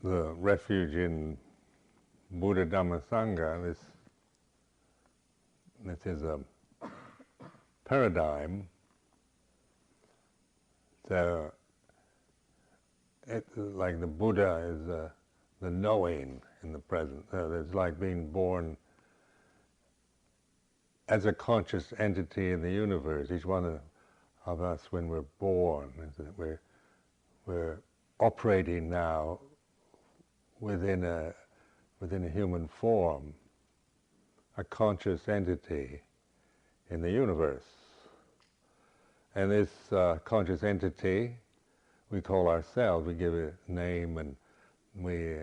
the refuge in Buddha Dhamma Sangha, this is a paradigm. So it's like the Buddha is the knowing in the present. So it's like being born as a conscious entity in the universe. Each one of us, when we're born, is that we're operating now within a human form, a conscious entity in the universe. And this conscious entity we call ourselves, we give it a name, and we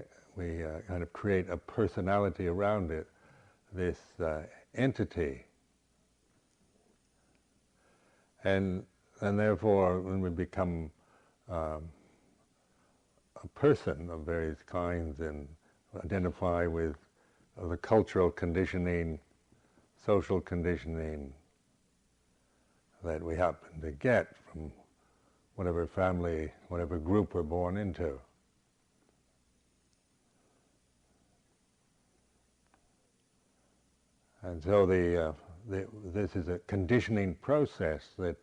kind of create a personality around it, this entity. And therefore, when we become a person of various kinds and identify with the cultural conditioning, social conditioning that we happen to get from whatever family, whatever group we're born into. And so this is a conditioning process that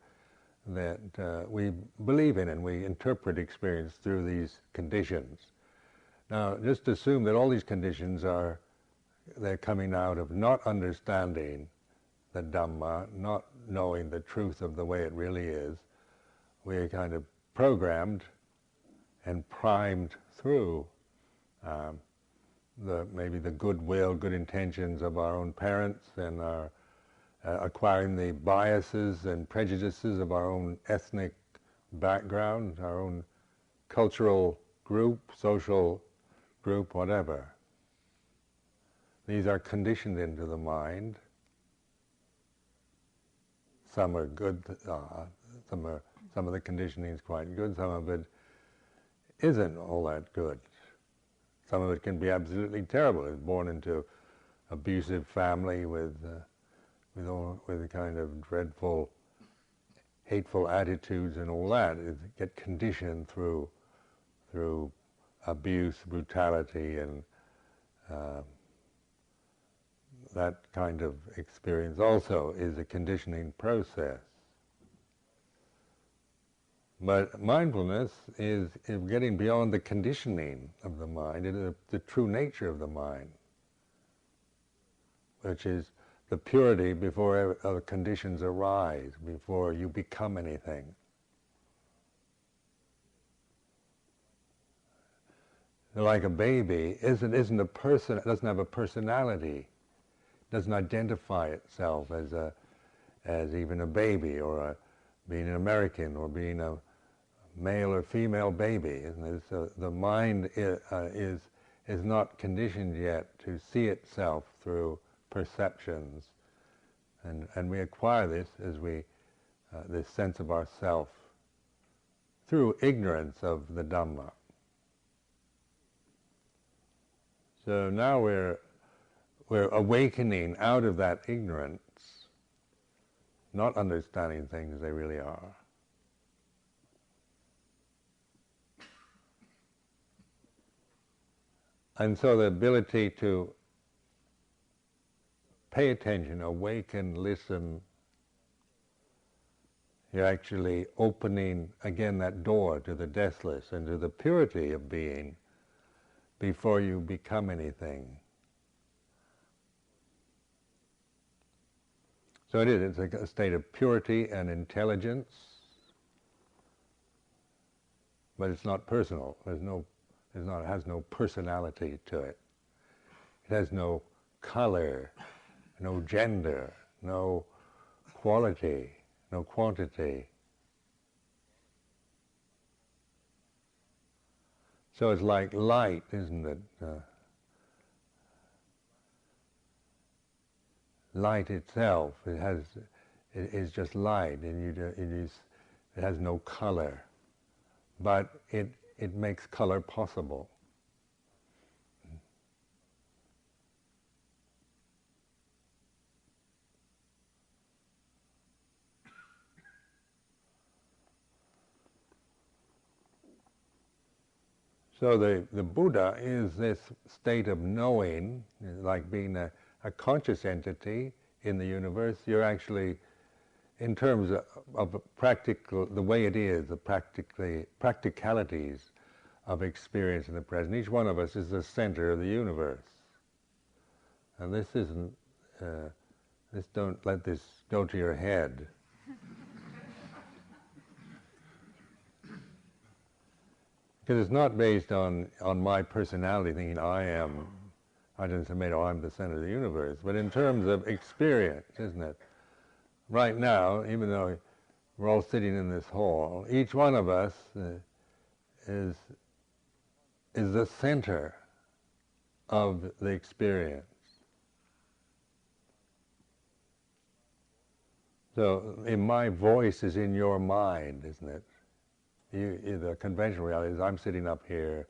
we believe in, and we interpret experience through these conditions. Now, just assume that all these conditions they're coming out of not understanding the Dhamma, not knowing the truth of the way it really is. We're kind of programmed and primed through maybe the goodwill, good intentions of our own parents, and our acquiring the biases and prejudices of our own ethnic background, our own cultural group, social group, whatever. These are conditioned into the mind. Some are good, some of the conditioning is quite good, some of it isn't all that good. Some of it can be absolutely terrible. It's born into abusive family with kind of dreadful, hateful attitudes and all that. It get conditioned through abuse, brutality, and that kind of experience also is a conditioning process. But mindfulness is getting beyond the conditioning of the mind, it is the true nature of the mind, which is the purity before other conditions arise, before you become anything. Like a baby isn't a person, it doesn't have a personality, doesn't identify itself as even a baby, or being an American, or being a male or female baby, isn't it? So the mind is not conditioned yet to see itself through perceptions, and we acquire this as this sense of ourself through ignorance of the Dhamma. So now we're awakening out of that ignorance, not understanding things as they really are. And so the ability to pay attention, awaken, listen, you're actually opening again that door to the deathless and to the purity of being before you become anything. So it's a state of purity and intelligence, but it's not personal. It has no personality to it. It has no color, no gender, no quality, no quantity. So it's like light, isn't it? Light itself, it is just light, and it has no color, but it makes color possible. So the Buddha is this state of knowing, like being a conscious entity in the universe. You're actually, in terms of practical, the way it is, the practicalities of experience in the present. Each one of us is the center of the universe. And this isn't, don't let this go to your head. Because it's not based on my personality thinking I am Ajahn Sumedho, I'm the center of the universe, but in terms of experience, isn't it? Right now, even though we're all sitting in this hall, each one of us is the center of the experience. So my voice is in your mind, isn't it? The conventional reality is I'm sitting up here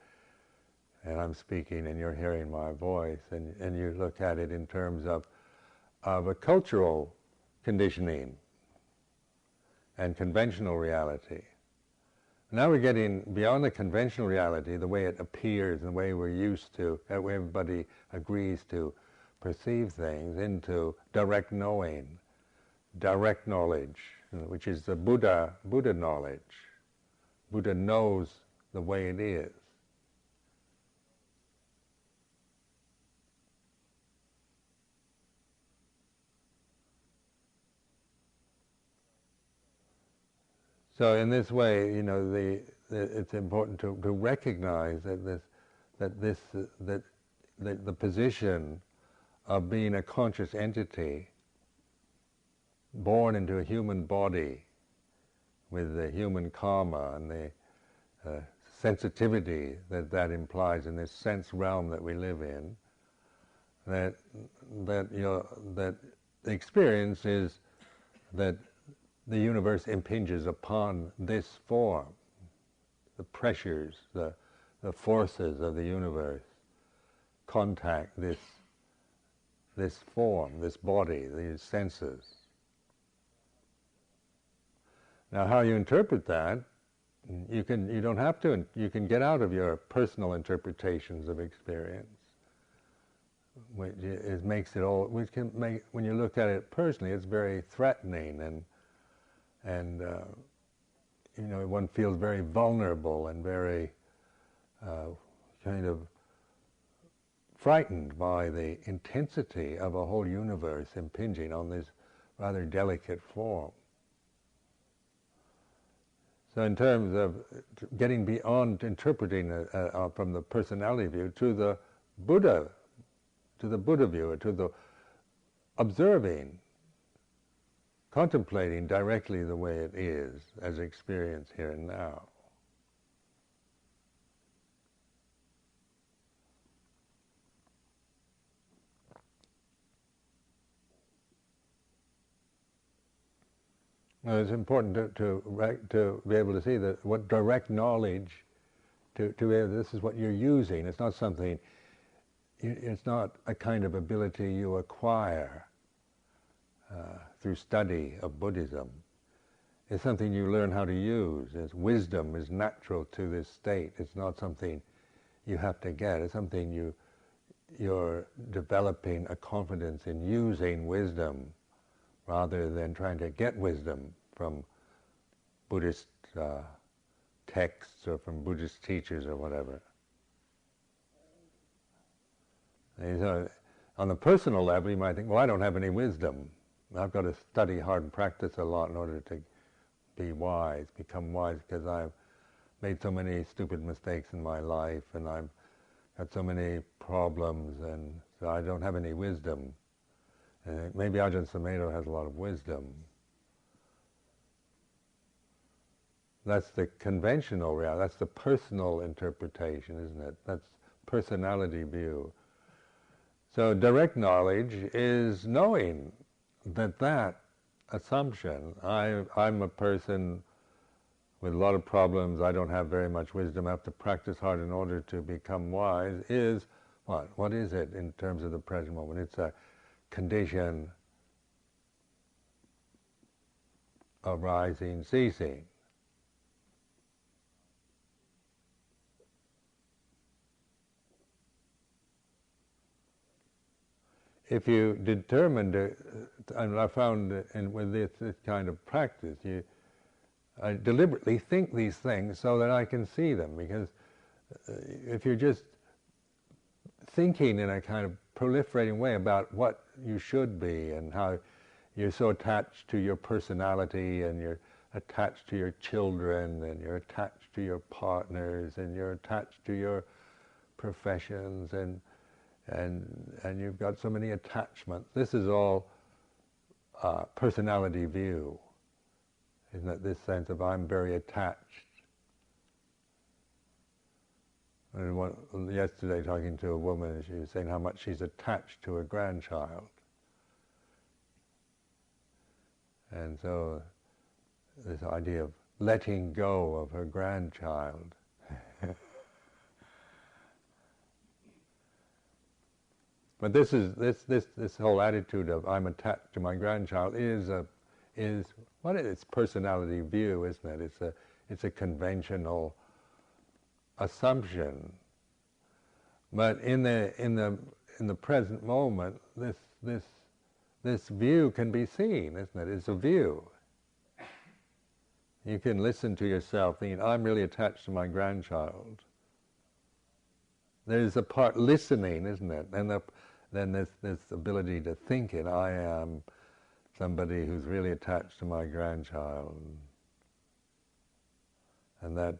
and I'm speaking and you're hearing my voice, and you look at it in terms of a cultural conditioning and conventional reality. Now we're getting beyond the conventional reality, the way it appears and the way we're used to, the way everybody agrees to perceive things, into direct knowing, direct knowledge, which is the Buddha knowledge. Buddha knows the way it is. So in this way, it's important to recognize that the position of being a conscious entity born into a human body with the human karma and the sensitivity that implies in this sense realm that we live in, that the experience is that the universe impinges upon this form. The pressures, the forces of the universe contact this form, this body, these senses. Now, how you interpret that, you don't have to. You can get out of your personal interpretations of experience, which makes it all. Which can make, when you look at it personally, it's very threatening, and one feels very vulnerable and very kind of frightened by the intensity of a whole universe impinging on this rather delicate form. So in terms of getting beyond interpreting from the personality view to the Buddha view, to the observing, contemplating directly the way it is as experience here and now. Now, it's important to be able to see that what direct knowledge, this is what you're using. It's not something. It's not a kind of ability you acquire through study of Buddhism. It's something you learn how to use. Wisdom is natural to this state. It's not something you have to get. It's something you're developing a confidence in using wisdom rather than trying to get wisdom from Buddhist texts or from Buddhist teachers or whatever. And so on the personal level, you might think, well, I don't have any wisdom. I've got to study hard and practice a lot in order to become wise, because I've made so many stupid mistakes in my life, and I've got so many problems, and so I don't have any wisdom. Maybe Ajahn Sumedho has a lot of wisdom. That's the conventional reality. That's the personal interpretation, isn't it? That's personality view. So direct knowledge is knowing that assumption, I'm a person with a lot of problems, I don't have very much wisdom, I have to practice hard in order to become wise, is what? What is it in terms of the present moment? It's a condition arising, ceasing. if you determine to, and I found with this kind of practice, I deliberately think these things so that I can see them, because if you're just thinking in a kind of proliferating way about what you should be and how you're so attached to your personality and you're attached to your children and you're attached to your partners and you're attached to your professions and you've got so many attachments. This is all personality view. Isn't it this sense of I'm very attached? And yesterday talking to a woman, she was saying how much she's attached to her grandchild. And so this idea of letting go of her grandchild. But this whole attitude of I'm attached to my grandchild is what it's personality view, isn't it? It's a conventional assumption. But in the present moment, this view can be seen, isn't it? It's a view. You can listen to yourself thinking, I'm really attached to my grandchild. There's a part listening, isn't it? And then there's this ability to think it. I am somebody who's really attached to my grandchild. And that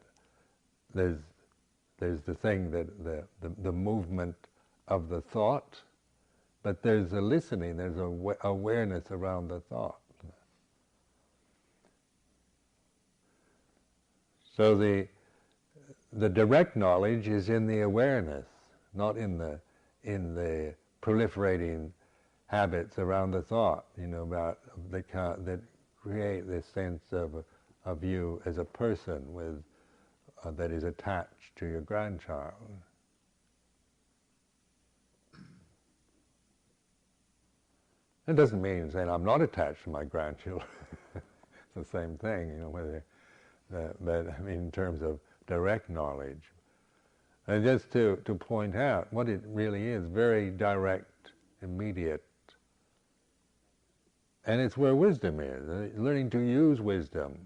there's the thing that the movement of the thought, but there's a listening, there's awareness around the thought. So the direct knowledge is in the awareness, not in the proliferating habits around the thought, about that create this sense of you as a person with that is attached to your grandchild. It doesn't mean saying I'm not attached to my grandchildren. It's the same thing, whether. But I mean, in terms of direct knowledge, and just to point out what it really is, very direct, immediate, and it's where wisdom is. Learning to use wisdom.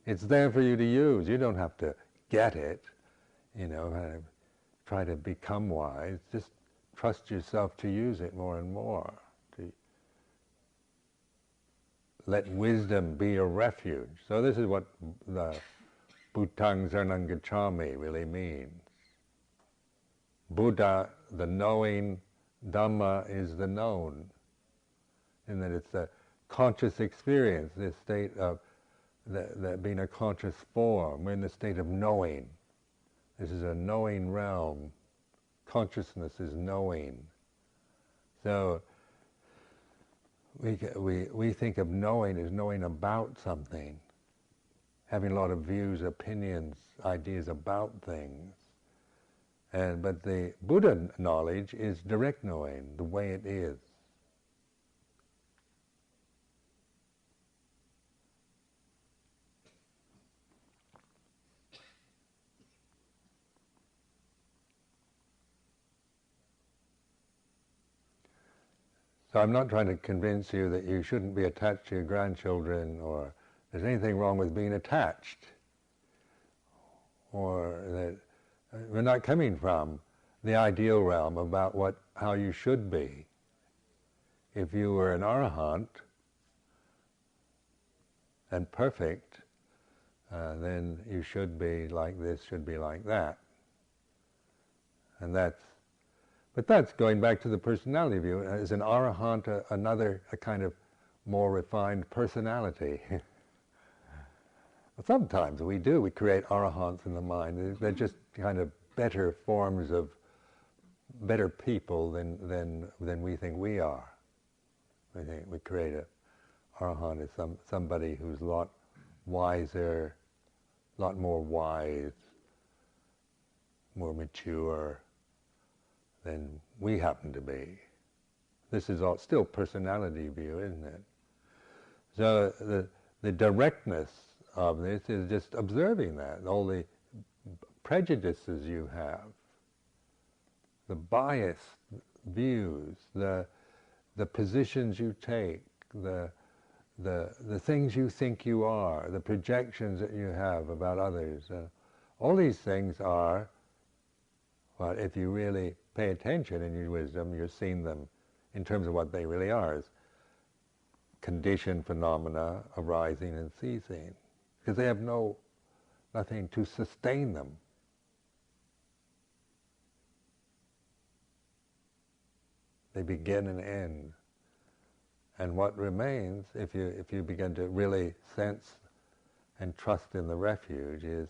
It's there for you to use. You don't have to get it, try to become wise. Just trust yourself to use it more and more. To let wisdom be your refuge. So this is what the Buddhaṃ Saranang Gacchāmi really means. Buddha, the knowing, Dhamma is the known. In that it's a conscious experience, this state of that being a conscious form. We're in the state of knowing. This is a knowing realm. Consciousness is knowing. So we think of knowing as knowing about something, having a lot of views, opinions, ideas about things. But the Buddha knowledge is direct knowing, the way it is. So I'm not trying to convince you that you shouldn't be attached to your grandchildren, or there's anything wrong with being attached, or that we're not coming from the ideal realm about how you should be. If you were an arahant and perfect, then you should be like this, should be like that. And but that's going back to the personality view. Is an arahant a kind of more refined personality? Sometimes we create arahants in the mind. They're just kind of better forms of better people than we think we are. We think we create an arahant as somebody who's a lot wiser, a lot more wise, more mature than we happen to be. This is all still personality view, isn't it? So the directness of this is just observing that, all the prejudices you have, the biased views, the the positions you take, the things you think you are, the projections that you have about others. All these things are, well, if you really pay attention in your wisdom, you're seeing them in terms of what they really are, as conditioned phenomena arising and ceasing, because they have nothing to sustain them. They begin and end. And what remains, if you begin to really sense and trust in the refuge, is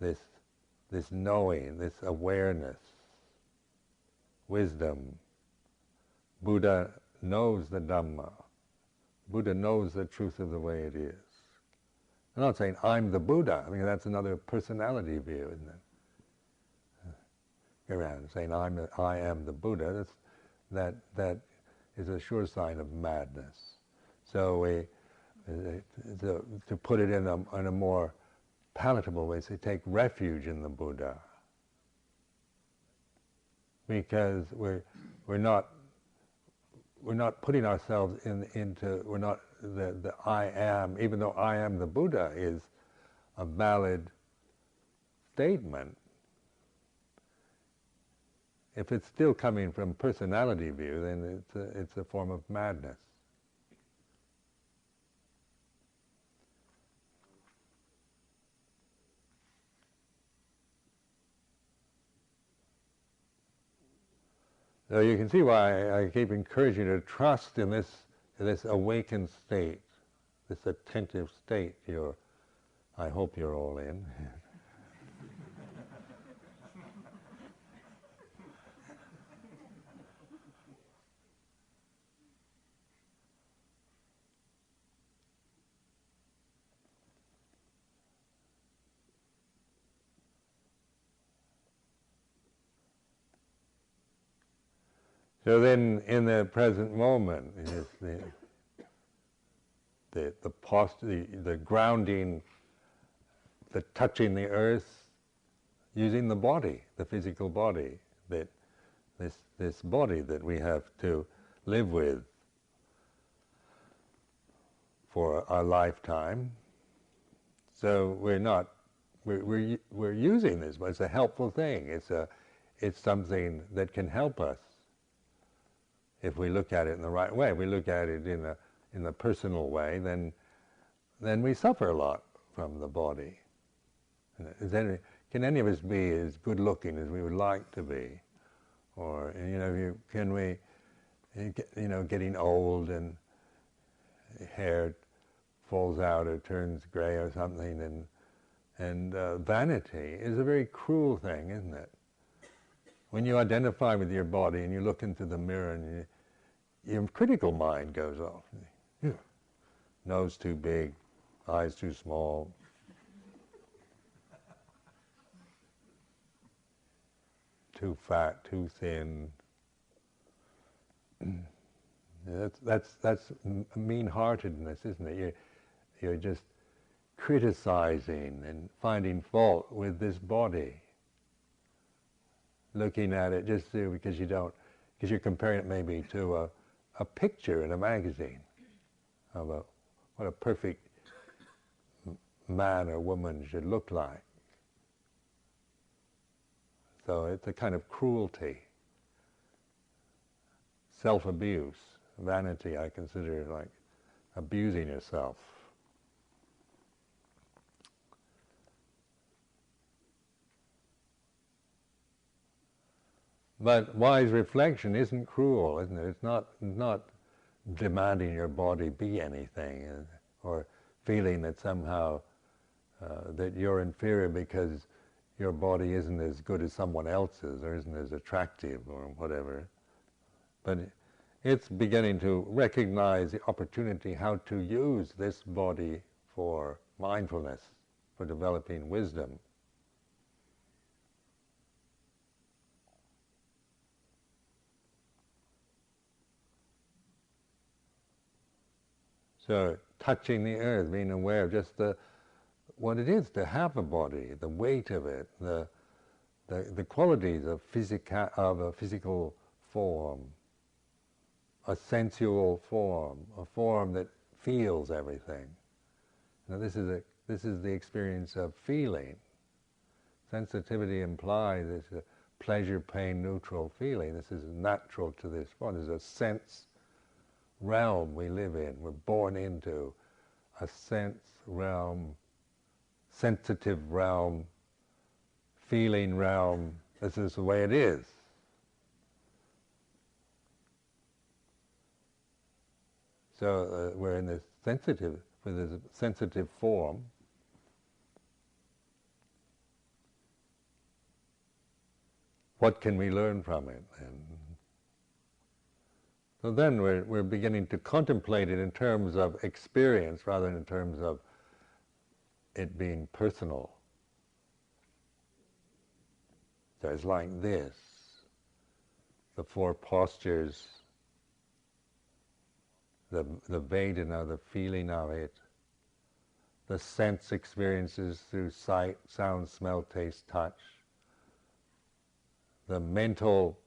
this knowing, this awareness, wisdom. Buddha knows the Dhamma. Buddha knows the truth of the way it is. I'm not saying I'm the Buddha. I mean, that's another personality view, isn't it? Go around saying I am the Buddha. That is a sure sign of madness. So to put it in a more palatable way, say take refuge in the Buddha, because we're not putting ourselves into we're not the I am, even though I am the Buddha is a valid statement. If it's still coming from personality view, then it's a form of madness. So you can see why I keep encouraging you to trust in this awakened state, this attentive state I hope you're all in. So then, in the present moment, is the posture, the grounding, the touching the earth, using the body, the physical body, that this body that we have to live with for our lifetime. So we're using this, but it's a helpful thing. It's something that can help us. If we look at it in the right way, we look at it in a personal way, then we suffer a lot from the body. Can any of us be as good looking as we would like to be, or getting old and hair falls out or turns gray or something, and vanity is a very cruel thing, isn't it? When you identify with your body and you look into the mirror and your critical mind goes off. Nose too big, eyes too small. Too fat, too thin. That's mean-heartedness, isn't it? You're just criticizing and finding fault with this body. Looking at it just because you're comparing it maybe to a picture in a magazine of what a perfect man or woman should look like. So it's a kind of cruelty, self-abuse, vanity. I consider like abusing yourself. But wise reflection isn't cruel, isn't it? It's not demanding your body be anything, or feeling that somehow that you're inferior because your body isn't as good as someone else's, or isn't as attractive, or whatever. But it's beginning to recognize the opportunity how to use this body for mindfulness, for developing wisdom. So touching the earth, being aware of just what it is to have a body, the weight of it, the qualities of a physical form, a sensual form, a form that feels everything. Now this is the experience of feeling. Sensitivity implies it's a pleasure, pain, neutral feeling. This is natural to this form. This is a sense realm we live in. We're born into a sense realm, sensitive realm, feeling realm. This is the way it is. So we're in this sensitive form. What can we learn from it? And so then we're beginning to contemplate it in terms of experience rather than in terms of it being personal. So it's like this. The four postures, the Vedana, the feeling of it, the sense experiences through sight, sound, smell, taste, touch, the mental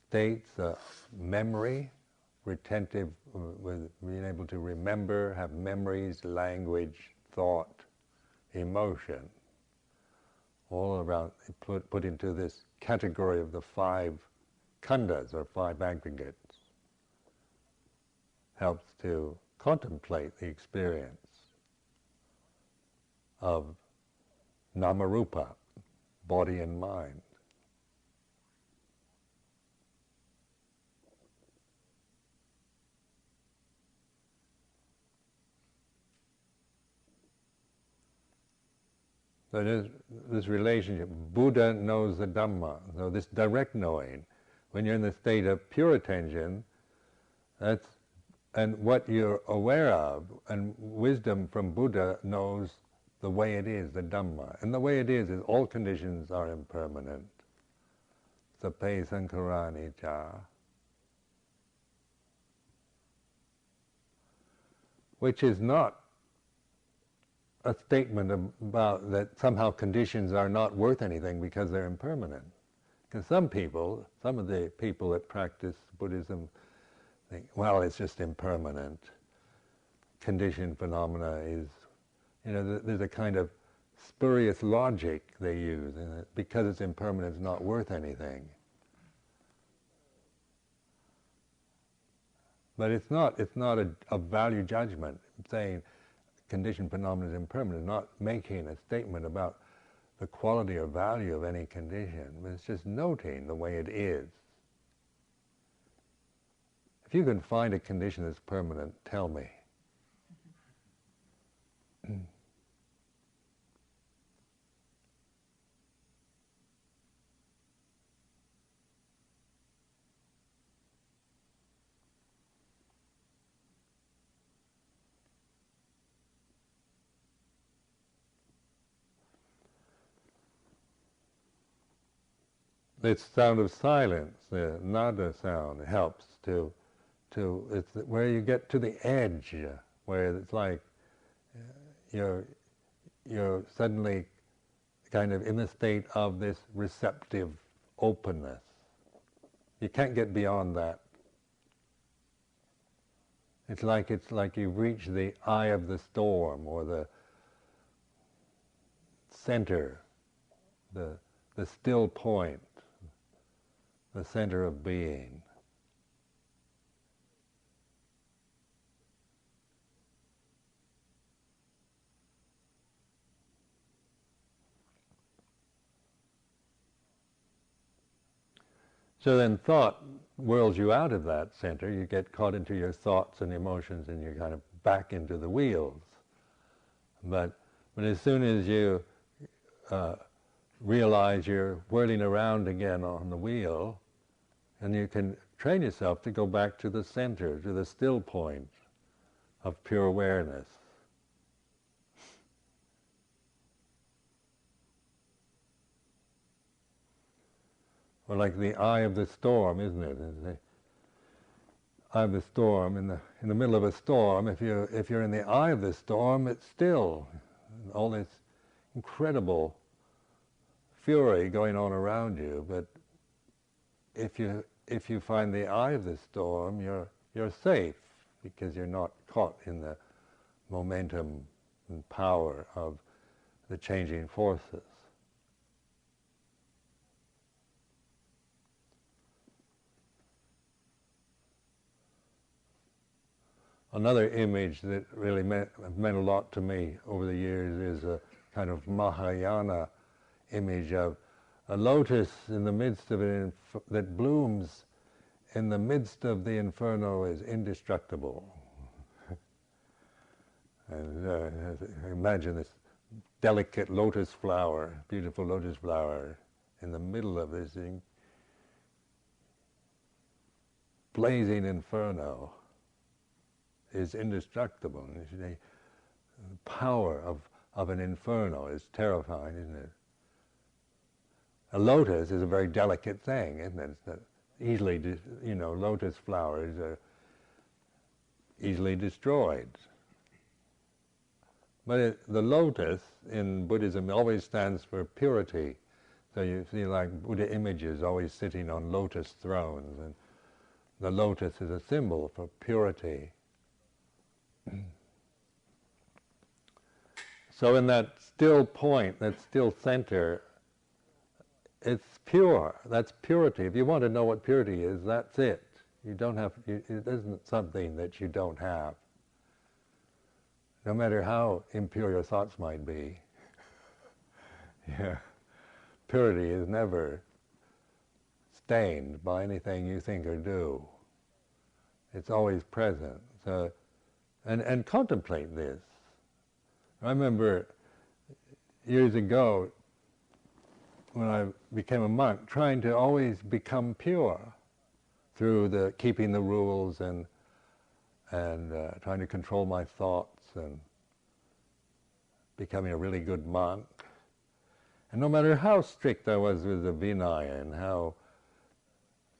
states, memory, retentive, with being able to remember, have memories, language, thought, emotion, all around, put into this category of the five khandhas, or five aggregates, helps to contemplate the experience of namarupa, body and mind. So there's this relationship. Buddha knows the Dhamma. So this direct knowing, when you're in the state of pure attention, and what you're aware of, and wisdom from Buddha knows the way it is, the Dhamma. And the way it is all conditions are impermanent. Sape sankhara anicca. Which is not a statement about that somehow conditions are not worth anything because they're impermanent. Because some of the people that practice Buddhism think, well, it's just impermanent. Conditioned phenomena is, there's a kind of spurious logic they use, and because it's impermanent, it's not worth anything. But it's not a value judgment. Saying conditioned phenomena is impermanent, not making a statement about the quality or value of any condition, but it's just noting the way it is. If you can find a condition that's permanent, tell me. This sound of silence, the nada sound, helps to it's where you get to the edge, where it's like you're suddenly kind of in a state of this receptive openness. You can't get beyond that. It's like you've reached the eye of the storm, or the center, the still point, the center of being. So then thought whirls you out of that center. You get caught into your thoughts and emotions, and you're kind of back into the wheels. But as soon as you realize you're whirling around again on the wheel, and you can train yourself to go back to the center, to the still point of pure awareness. Or like the eye of the storm, isn't it? The eye of the storm, in the middle of a storm, if you're in the eye of the storm, it's still. All this incredible fury going on around you, but if you if you find the eye of the storm, you're safe because you're not caught in the momentum and power of the changing forces. Another image that really meant a lot to me over the years is a kind of Mahayana image of a lotus in the midst of it that blooms in the midst of the inferno is indestructible. And imagine this delicate lotus flower, beautiful lotus flower, in the middle of this thing, blazing inferno is indestructible. The power of an inferno is terrifying, isn't it? A lotus is a very delicate thing, isn't it? It's not easily, lotus flowers are easily destroyed. But the lotus in Buddhism always stands for purity. So you see like Buddha images always sitting on lotus thrones, and the lotus is a symbol for purity. So in that still point, that still center, it's pure. That's purity. If you want to know what purity is, that's it. You don't have. It isn't something that you don't have. No matter how impure your thoughts might be, purity is never stained by anything you think or do. It's always present. So, and contemplate this. I remember years ago when I became a monk, trying to always become pure through the keeping the rules and trying to control my thoughts and becoming a really good monk. And no matter how strict I was with the Vinaya and how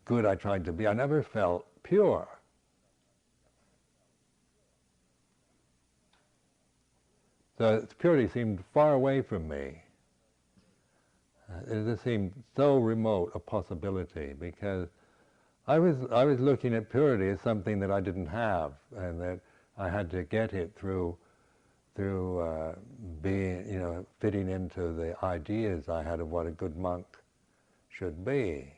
good I tried to be, I never felt pure. So purity seemed far away from me. It just seemed so remote a possibility because I was looking at purity as something that I didn't have, and that I had to get it through being, fitting into the ideas I had of what a good monk should be.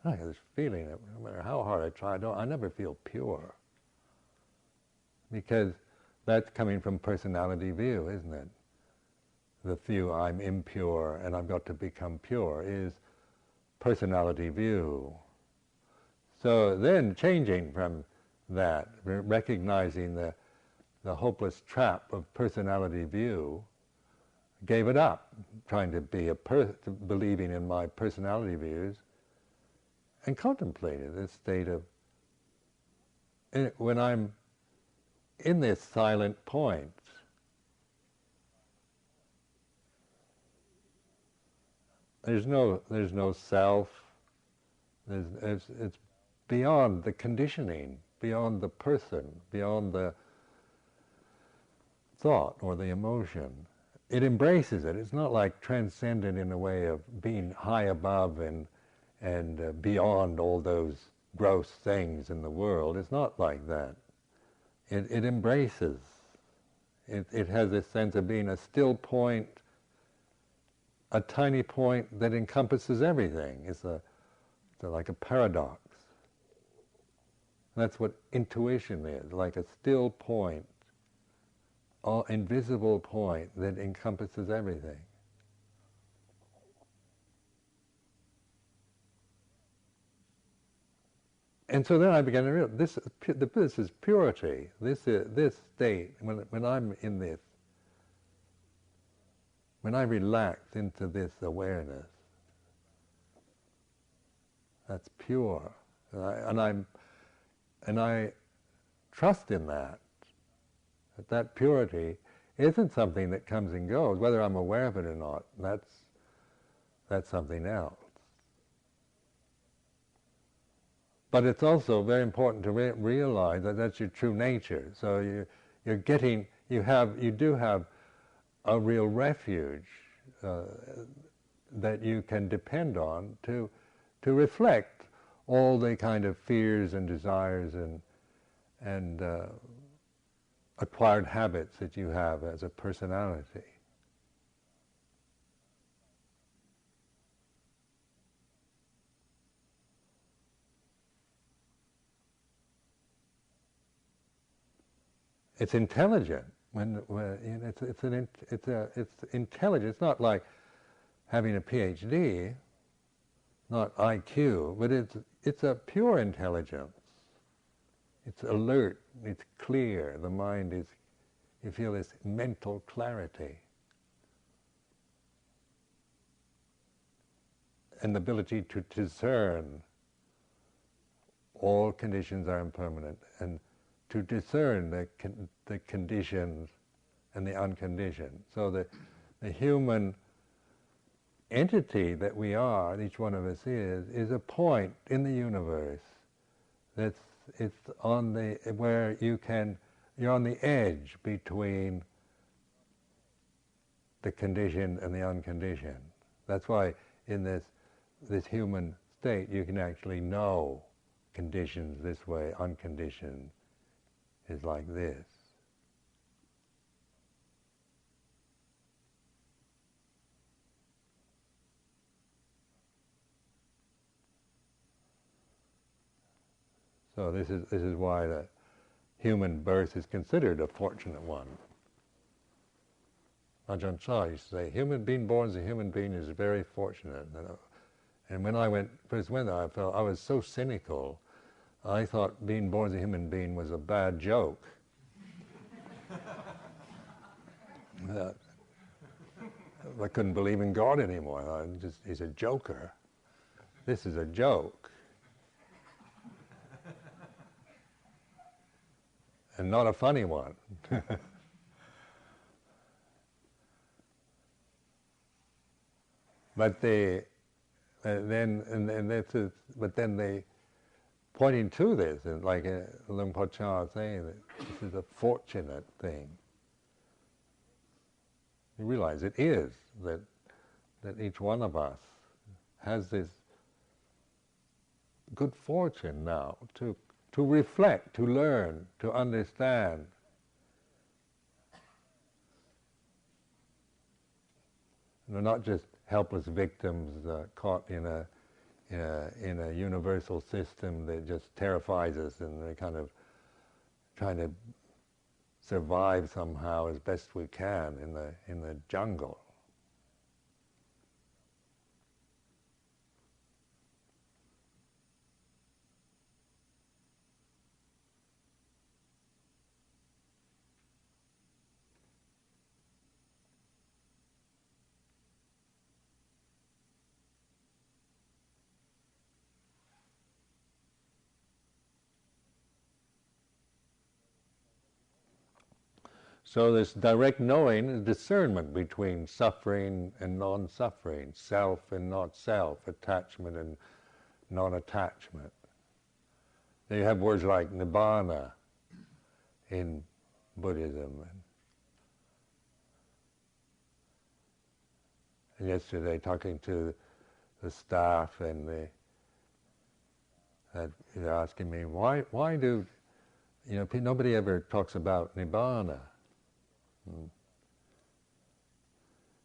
I had this feeling that no matter how hard I try, I never feel pure. Because that's coming from personality view, isn't it? The view I'm impure and I've got to become pure is personality view. So then changing from that, recognizing the hopeless trap of personality view, gave it up, trying to be believing in my personality views, and contemplated this state of, when I'm in this silent point, there's no self. It's beyond the conditioning, beyond the person, beyond the thought or the emotion. It embraces it. It's not like transcendent in a way of being high above and beyond all those gross things in the world. It's not like that. It embraces. It has this sense of being a still point, a tiny point that encompasses everything. It's like a paradox. That's what intuition is, like a still point, invisible point that encompasses everything. And so then I began to realize this is purity. This state, when I'm in this, when I relax into this awareness, that's pure, and I trust in that purity isn't something that comes and goes, whether I'm aware of it or not. That's something else. But it's also very important to realize that that's your true nature. So you do have a real refuge that you can depend on to reflect all the kind of fears and desires and acquired habits that you have as a personality. It's intelligent. When you know, it's intelligent. It's not like having a PhD, not IQ, but it's a pure intelligence. It's alert. It's clear. The mind is. You feel this mental clarity and the ability to discern all conditions are impermanent and to discern the conditions and the unconditioned. So the human entity that we are, each one of us is a point in the universe it's on the where you're on the edge between the conditioned and the unconditioned. That's why in this human state you can actually know conditions this way, unconditioned is like this. So this is why the human birth is considered a fortunate one. Ajahn Sumedho used to say, being born as a human being is very fortunate. And when I first went there, I was so cynical. I thought being born as a human being was a bad joke. I couldn't believe in God anymore. He's a joker. This is a joke. And not a funny one. But then they pointing to this, and like Luang Por Chah saying that this is a fortunate thing. You realize it is that each one of us has this good fortune now to reflect, to learn, to understand. We're not just helpless victims caught in a universal system that just terrifies us, and we're kind of trying to survive somehow as best we can in the jungle. So this direct knowing is discernment between suffering and non-suffering, self and not self, attachment and non-attachment. You have words like nibbana in Buddhism. And yesterday, talking to the staff, and they're asking me, why do nobody ever talks about nibbana?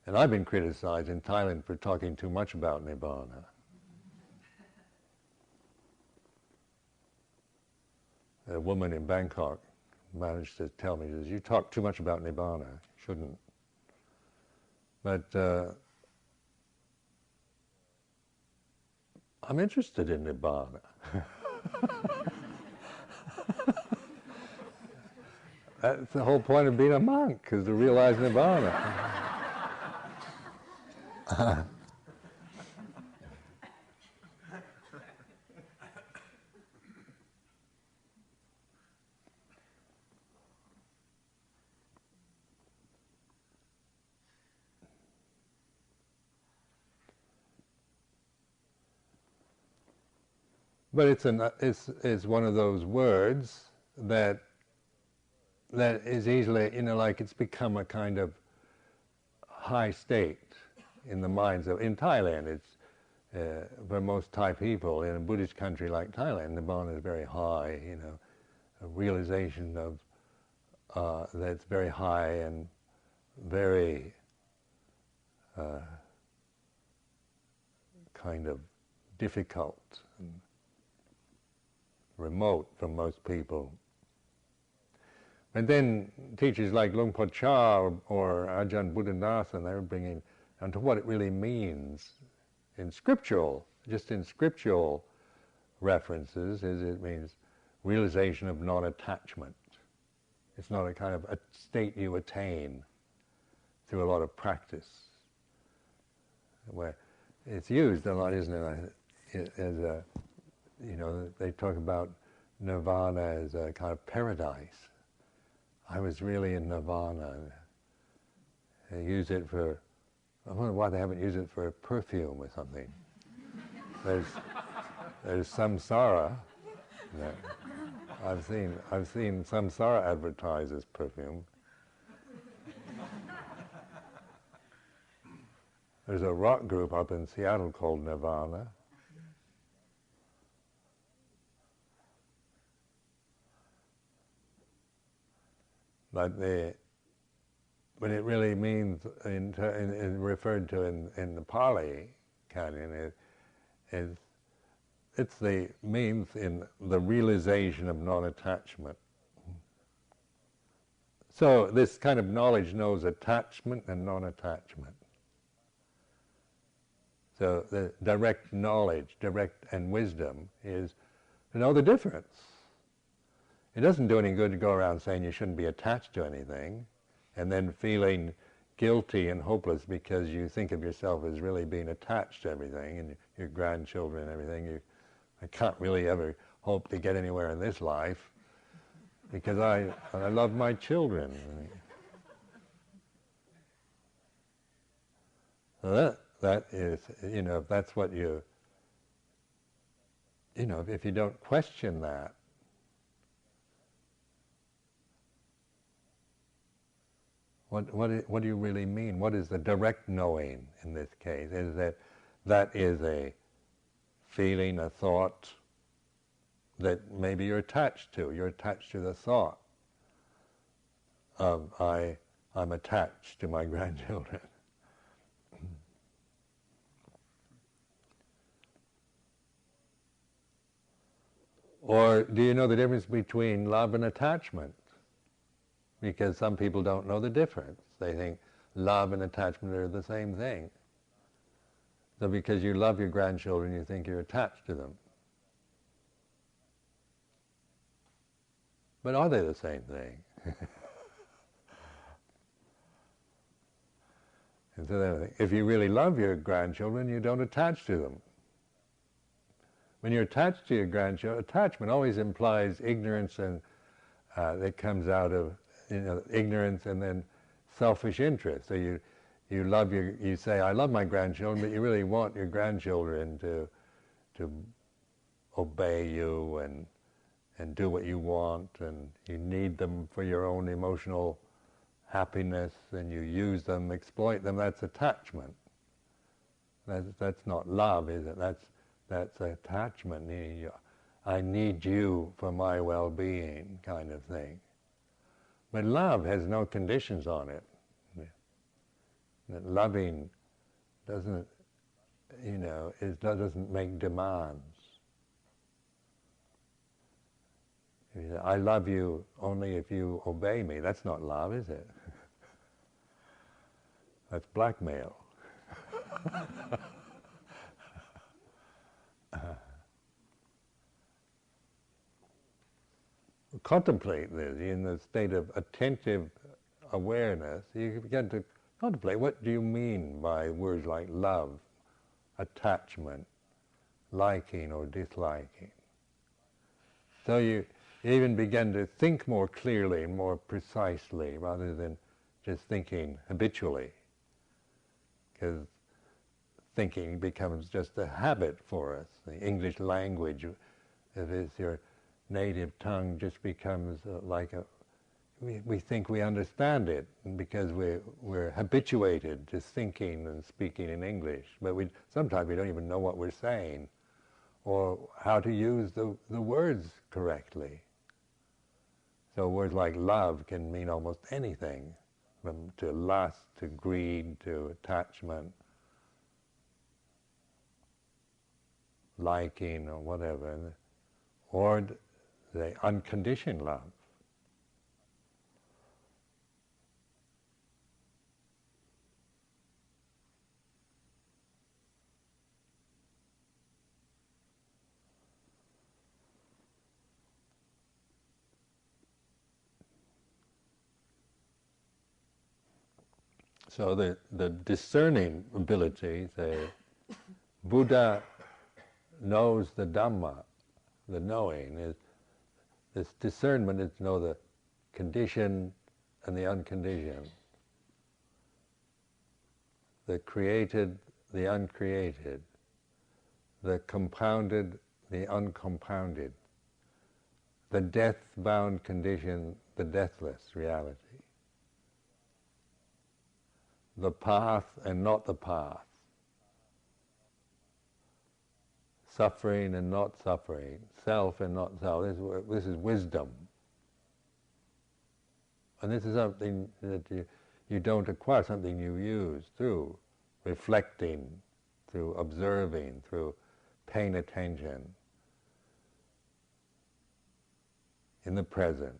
And I've been criticized in Thailand for talking too much about nibbana. A woman in Bangkok managed to tell me, you talk too much about nibbana, shouldn't. But I'm interested in nibbana. That's the whole point of being a monk, is to realize nibbana. But it's one of those words that is easily, like it's become a kind of high state in the minds of, in Thailand, it's, for most Thai people, in a Buddhist country like Thailand, Nibbana is very high, you know, a realization of, that's very high and very kind of difficult and remote from most people. And then teachers like Luang Por Cha or Ajahn Buddhanatha, they were bringing onto what it really means in scriptural, just in scriptural references, is it means realization of non-attachment. It's not a kind of a state you attain through a lot of practice, where it's used a lot, isn't it, as a, you know, they talk about nirvana as a kind of paradise. I was really in nirvana. They use it for, I wonder why they haven't used it for a perfume or something. There's samsara. No. I've seen samsara advertised as perfume. There's a rock group up in Seattle called Nirvana. But what it really means, referred to in the Pali canon, it's the means in the realization of non-attachment. So this kind of knowledge knows attachment and non-attachment. So the direct knowledge, direct and wisdom is to know the difference. It doesn't do any good to go around saying you shouldn't be attached to anything and then feeling guilty and hopeless because you think of yourself as really being attached to everything and your grandchildren and everything. I can't really ever hope to get anywhere in this life because I love my children. So that is, you know, if that's what you know, if you don't question that, what do you really mean? What is the direct knowing in this case? Is that is a feeling, a thought that maybe you're attached to. You're attached to the thought of I'm attached to my grandchildren. Or do you know the difference between love and attachment? Because some people don't know the difference. They think love and attachment are the same thing. So because you love your grandchildren, you think you're attached to them. But are they the same thing? And so then, if you really love your grandchildren, you don't attach to them. When you're attached to your grandchildren, attachment always implies ignorance, and that comes out of, you know, ignorance and then selfish interest. So you say, I love my grandchildren, but you really want your grandchildren to obey you and do what you want, and you need them for your own emotional happiness, and you use them, exploit them. That's attachment. That's not love, is it? That's attachment. I need you for my well-being, kind of thing. But love has no conditions on it. That loving doesn't, you know, it doesn't make demands. If you say, I love you only if you obey me. That's not love, is it? That's blackmail. Contemplate this in the state of attentive awareness. You begin to contemplate, what do you mean by words like love, attachment, liking or disliking? So you even begin to think more clearly and more precisely rather than just thinking habitually, because thinking becomes just a habit for us. The English language, if it's your native tongue, just becomes we think we understand it because we're habituated to thinking and speaking in English, but sometimes we don't even know what we're saying or how to use the words correctly. So words like love can mean almost anything, from to lust, to greed, to attachment, liking or whatever, or the unconditioned love. So the discerning ability, the Buddha knows the Dhamma, the knowing, is this discernment is to know the conditioned and the unconditioned, the created, the uncreated, the compounded, the uncompounded, the death-bound condition, the deathless reality, the path and not the path, suffering and not suffering, self and not self. This is wisdom. And this is something that you don't acquire, something you use through reflecting, through observing, through paying attention in the present.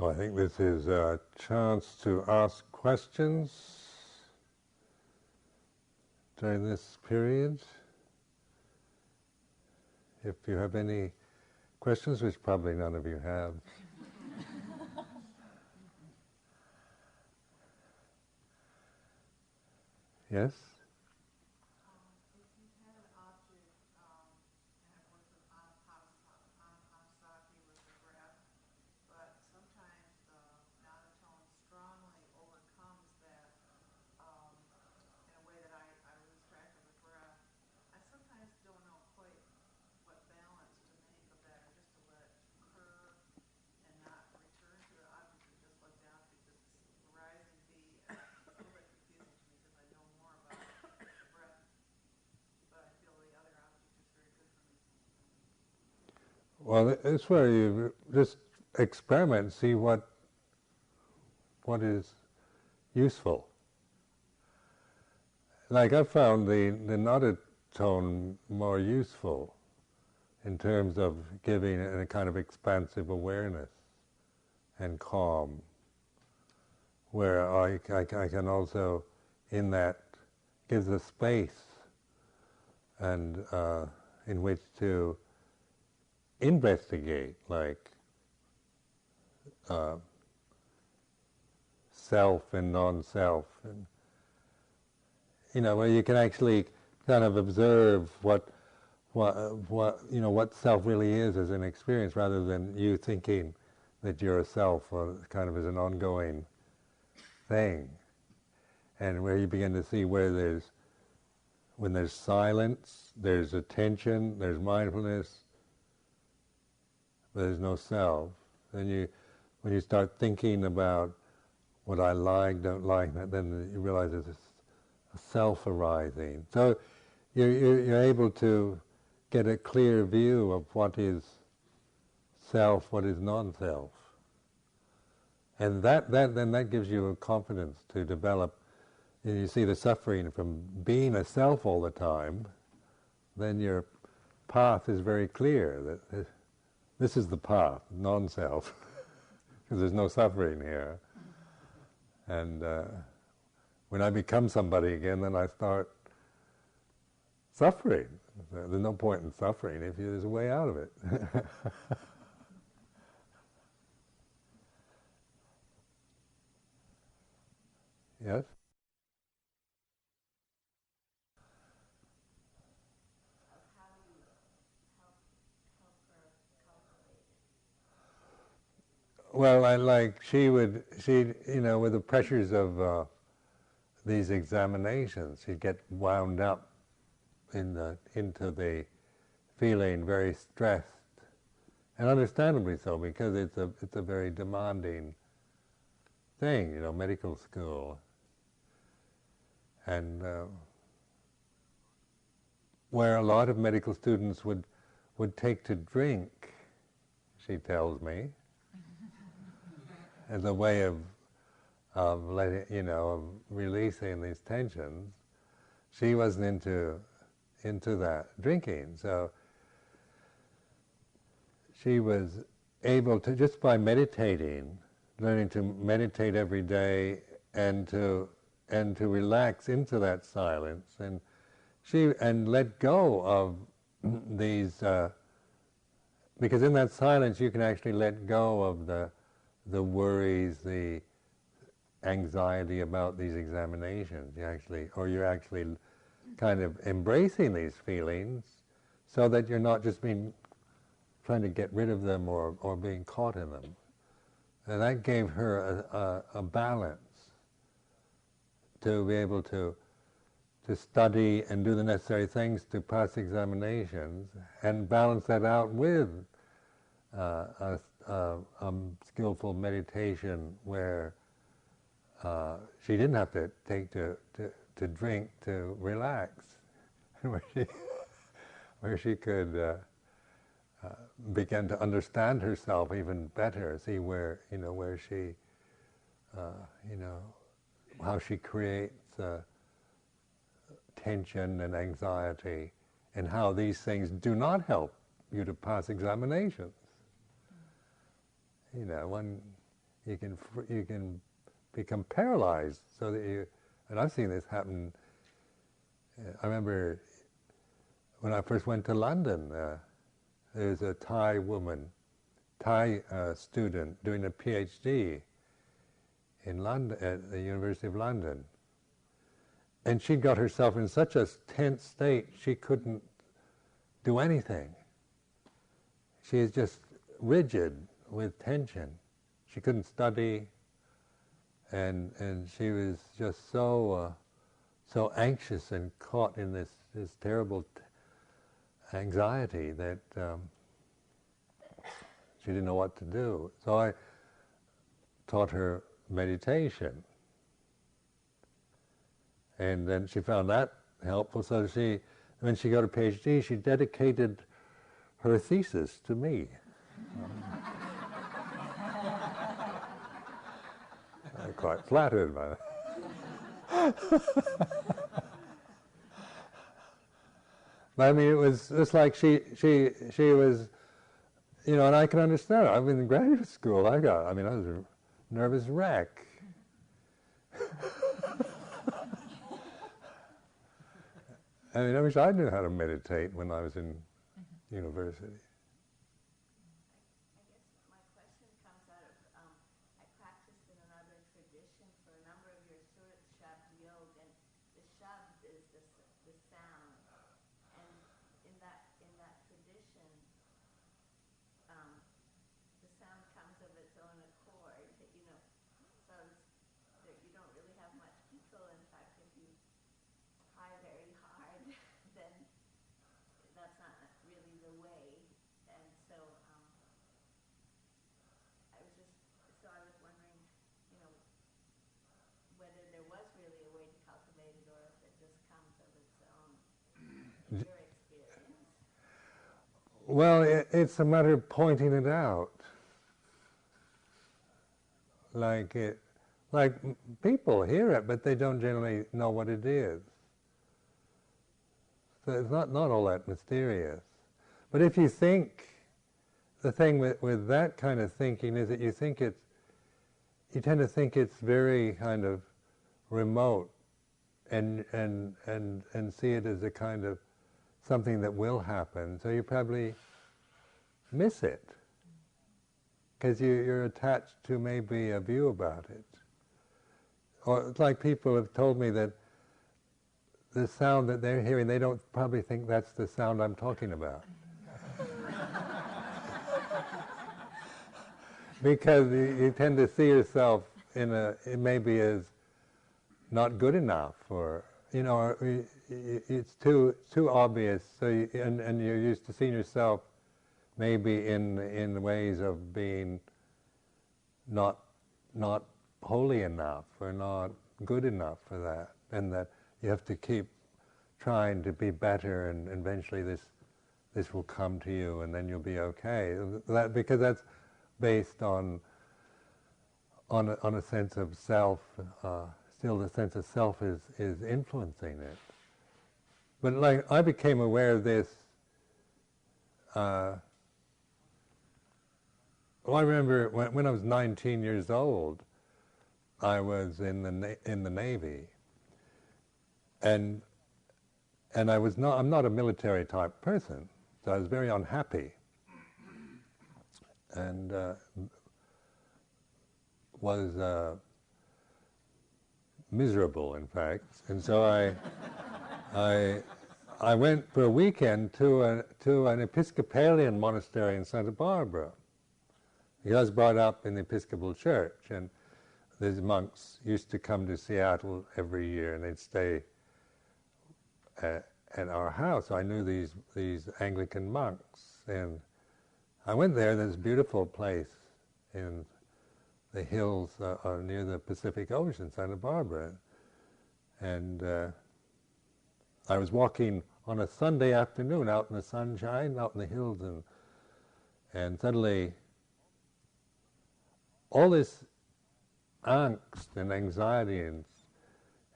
So I think this is a chance to ask questions during this period. If you have any questions, which probably none of you have. Yes? Well, it's where you just experiment, see what is useful. Like I found the nodded tone more useful in terms of giving a kind of expansive awareness and calm, where I can also, in that, gives a space and in which to investigate, like self and non-self, and where you can actually kind of observe what self really is as an experience, rather than you thinking that you're a self, or kind of as an ongoing thing, and where you begin to see when there's silence, there's attention, there's mindfulness, there's no self. Then when you start thinking about what I like, don't like, then you realize there's a self arising. So you're able to get a clear view of what is self, what is non-self, and that gives you a confidence to develop. You see the suffering from being a self all the time. Then your path is very clear. That this is the path, non-self, because there's no suffering here. And when I become somebody again, then I start suffering. There's no point in suffering if there's a way out of it. Yes? Well, with the pressures of these examinations, she'd get wound up into the feeling very stressed, and understandably so, because it's a very demanding thing, medical school, and where a lot of medical students would take to drink, she tells me, as a way of letting of releasing these tensions. She wasn't into that drinking, so she was able to, just by meditating, learning to meditate every day and to relax into that silence, and let go of these, because in that silence you can actually let go of the worries, the anxiety about these examinations. You're actually kind of embracing these feelings, so that you're not just trying to get rid of them or being caught in them. And that gave her a balance to be able to study and do the necessary things to pass examinations, and balance that out with a skillful meditation where she didn't have to take to drink to relax, where she could begin to understand herself even better, see where she, how she creates tension and anxiety, and how these things do not help you to pass examinations. you can become paralyzed, so that you. And I've seen this happen. I remember when I first went to London. There was a Thai woman, Thai student doing a PhD in London at the University of London, and she got herself in such a tense state she couldn't do anything. She is just rigid with tension. She couldn't study, and she was just so anxious and caught in this terrible anxiety that she didn't know what to do. So I taught her meditation, and then she found that helpful. So when she got a PhD, she dedicated her thesis to me. I'm quite flattered by that. But I mean, it was just like she was, and I can understand her. I've been in graduate school. I was a nervous wreck. I wish I knew how to meditate when I was in university. I guess my question comes out of, I practiced in another tradition for a number of years, sort of shabd yoga, and the shabd is the sound. And in that tradition, the sound comes of its own accord, so you don't really have much control. In fact, if you try very hard, then that's not really the way. And so I was wondering, whether there was really a way to cultivate it, or if it just comes of its own, in your experience. Well, it's a matter of pointing it out. Like people hear it, but they don't generally know what it is. So it's not all that mysterious. But if you think, the thing with that kind of thinking is that you tend to think it's very kind of remote, and see it as a kind of something that will happen. So you probably miss it, because you're attached to maybe a view about it. Or it's like people have told me that the sound that they're hearing, they don't probably think that's the sound I'm talking about. Because you tend to see yourself it maybe as not good enough, or it's too obvious. So and you're used to seeing yourself maybe in ways of being not holy enough, or not good enough for that, and that you have to keep trying to be better, and eventually this will come to you, and then you'll be okay. Because that's based on a sense of self. Still, the sense of self is influencing it. But like I became aware of this. I remember when I was 19 years old, I was in the Navy, and I'm not a military type person, so I was very unhappy, and was miserable, in fact. And so I went for a weekend to an Episcopalian monastery in Santa Barbara. I was brought up in the Episcopal Church, and these monks used to come to Seattle every year, and they'd stay at our house. I knew these Anglican monks, and I went there. There's a beautiful place in the hills near the Pacific Ocean, Santa Barbara, and I was walking on a Sunday afternoon out in the sunshine, out in the hills, and suddenly all this angst and anxiety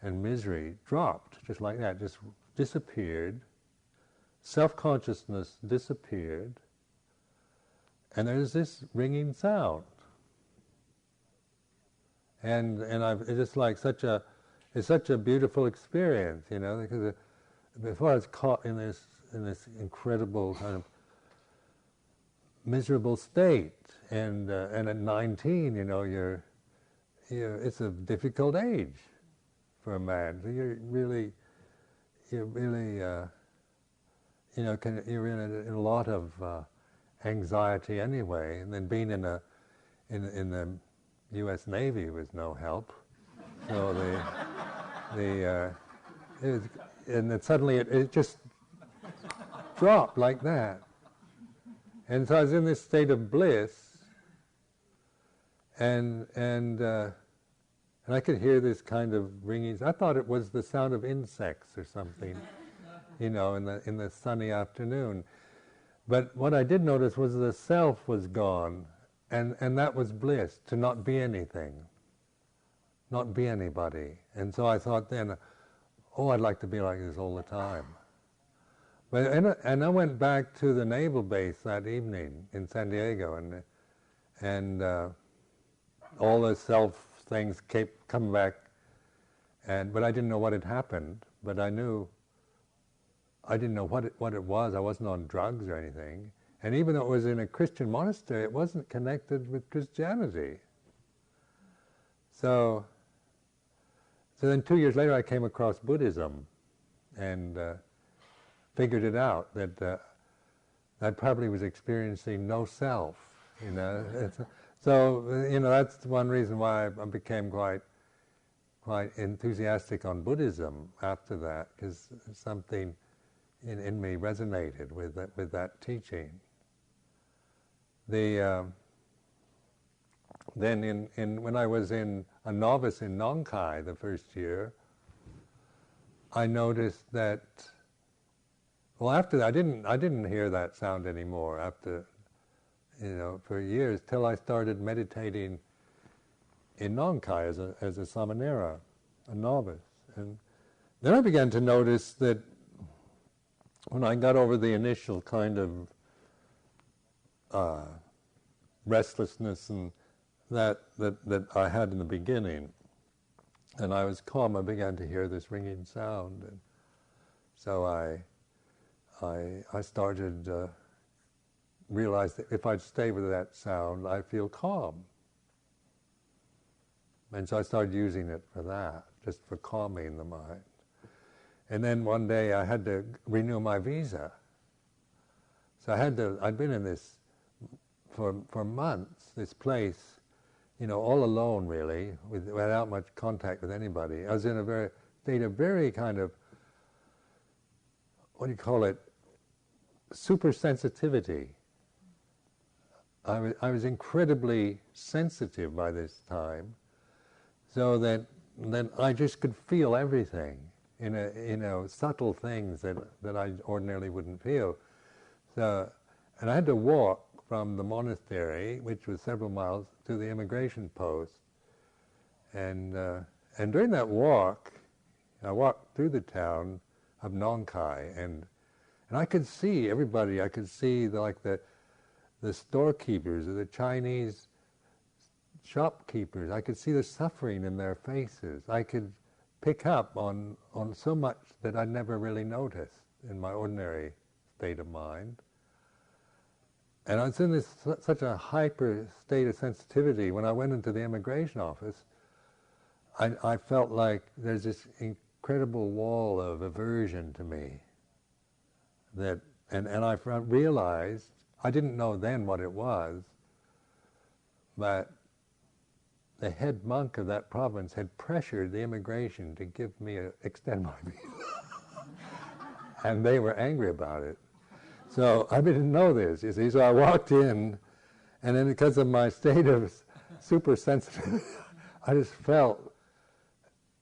and misery dropped, just like that, just disappeared. Self-consciousness disappeared, and there's this ringing sound. it's just like it's such a beautiful experience, because before I was caught in this incredible kind of miserable state, and at 19, it's a difficult age for a man. So you're really, you're in a lot of anxiety anyway, and then being in the U.S. Navy was no help. So and then suddenly it just dropped like that. And so I was in this state of bliss, and I could hear this kind of ringing. I thought it was the sound of insects or something, in the sunny afternoon. But what I did notice was the self was gone, and that was bliss, to not be anything, not be anybody. And so I thought then, I'd like to be like this all the time. And I went back to the naval base that evening in San Diego, and all the self things kept coming back, but I didn't know what had happened. But I didn't know what it was. I wasn't on drugs or anything. And even though it was in a Christian monastery, it wasn't connected with Christianity. So then 2 years later, I came across Buddhism, and figured it out that I probably was experiencing no self, So that's one reason why I became quite enthusiastic on Buddhism after that, because something in me resonated with that teaching. Then when I was a novice in Nong Khai the first year, I noticed that. Well, after that, I didn't hear that sound anymore. After, for years, till I started meditating in Nong Khai as a samanera, a novice, and then I began to notice that when I got over the initial kind of restlessness and that I had in the beginning, and I was calm, I began to hear this ringing sound, and so I started realized that if I'd stay with that sound, I'd feel calm. And so I started using it for that, just for calming the mind. And then one day I had to renew my visa. So I'd been in this for months, this place, all alone really, without much contact with anybody. I was in a state of very kind of, what do you call it, super sensitivity. I was incredibly sensitive by this time, so that I just could feel everything, subtle things that I ordinarily wouldn't feel. So, and I had to walk from the monastery, which was several miles, to the immigration post. And during that walk, I walked through the town of Nong Khai, and I could see everybody. I could see the storekeepers, or the Chinese shopkeepers. I could see the suffering in their faces. I could pick up on so much that I'd never really noticed in my ordinary state of mind. And I was in such a hyper state of sensitivity. When I went into the immigration office, I felt like there's this incredible wall of aversion to me. And I realized, I didn't know then what it was, but the head monk of that province had pressured the immigration to extend my visa. And they were angry about it. So I didn't know this, you see. So I walked in, and then because of my state of super sensitive, I just felt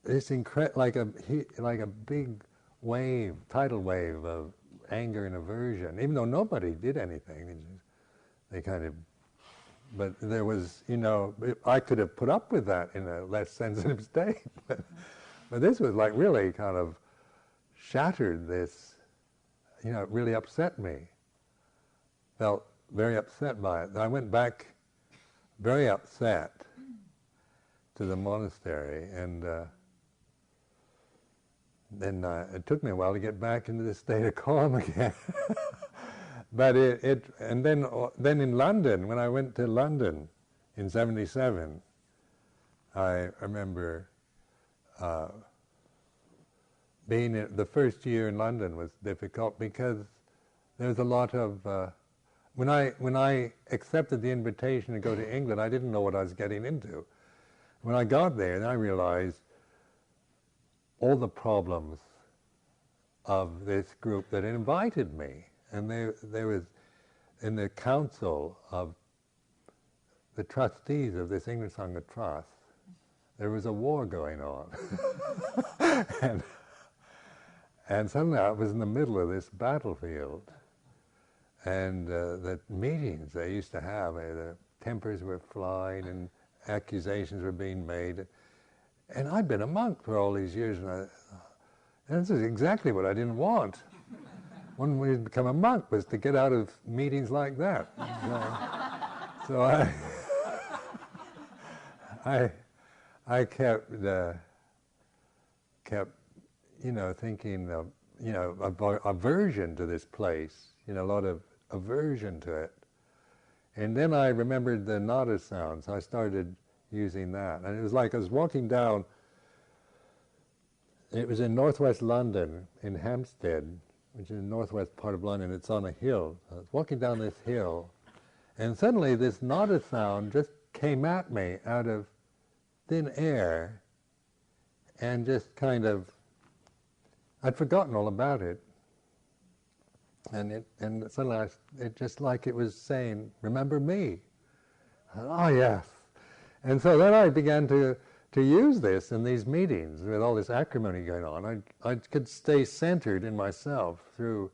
this like a big wave, tidal wave of anger and aversion, even though nobody did anything. They kind of, but there was, I could have put up with that in a less sensitive state. But this was like really kind of shattered this, it really upset me. Felt very upset by it. I went back very upset. to the monastery, and then it took me a while to get back into the state of calm again. But and then in London, when I went to London in '77, I remember the first year in London was difficult because there was a lot of when I accepted the invitation to go to England, I didn't know what I was getting into. When I got there, then I realized all the problems of this group that invited me. And there was, in the council of the trustees of this English Sangha Trust, there was a war going on. and somehow I was in the middle of this battlefield. And the meetings they used to have, the tempers were flying and accusations were being made. And I'd been a monk for all these years, and this is exactly what I didn't want. One way to become a monk was to get out of meetings like that. So I kept thinking of, aversion to this place, a lot of aversion to it. And then I remembered the nada sound, so I started using that. And it was like I was walking down, it was in northwest London, in Hampstead, which is the northwest part of London. It's on a hill. I was walking down this hill, and suddenly this nada sound just came at me out of thin air, and just kind of, I'd forgotten all about it. And suddenly it just like it was saying, remember me. Oh yes. And so then I began to use this in these meetings with all this acrimony going on. I could stay centered in myself through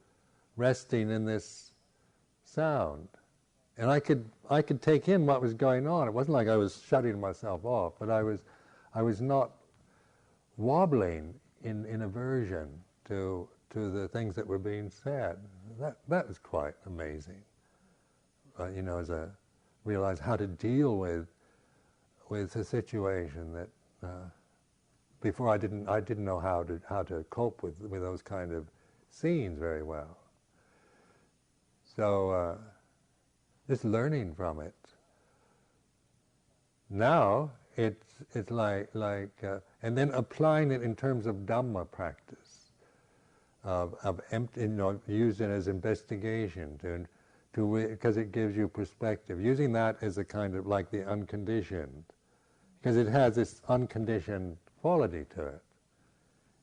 resting in this sound. And I could take in what was going on. It wasn't like I was shutting myself off, but I was not wobbling in aversion to the things that were being said. That was quite amazing. As I realized how to deal with a situation that before I didn't know how to cope with those kind of scenes very well. So just learning from it. Now it's like and then applying it in terms of Dhamma practice, of use it as investigation because it gives you perspective. Using that as a kind of like the unconditioned, because it has this unconditioned quality to it.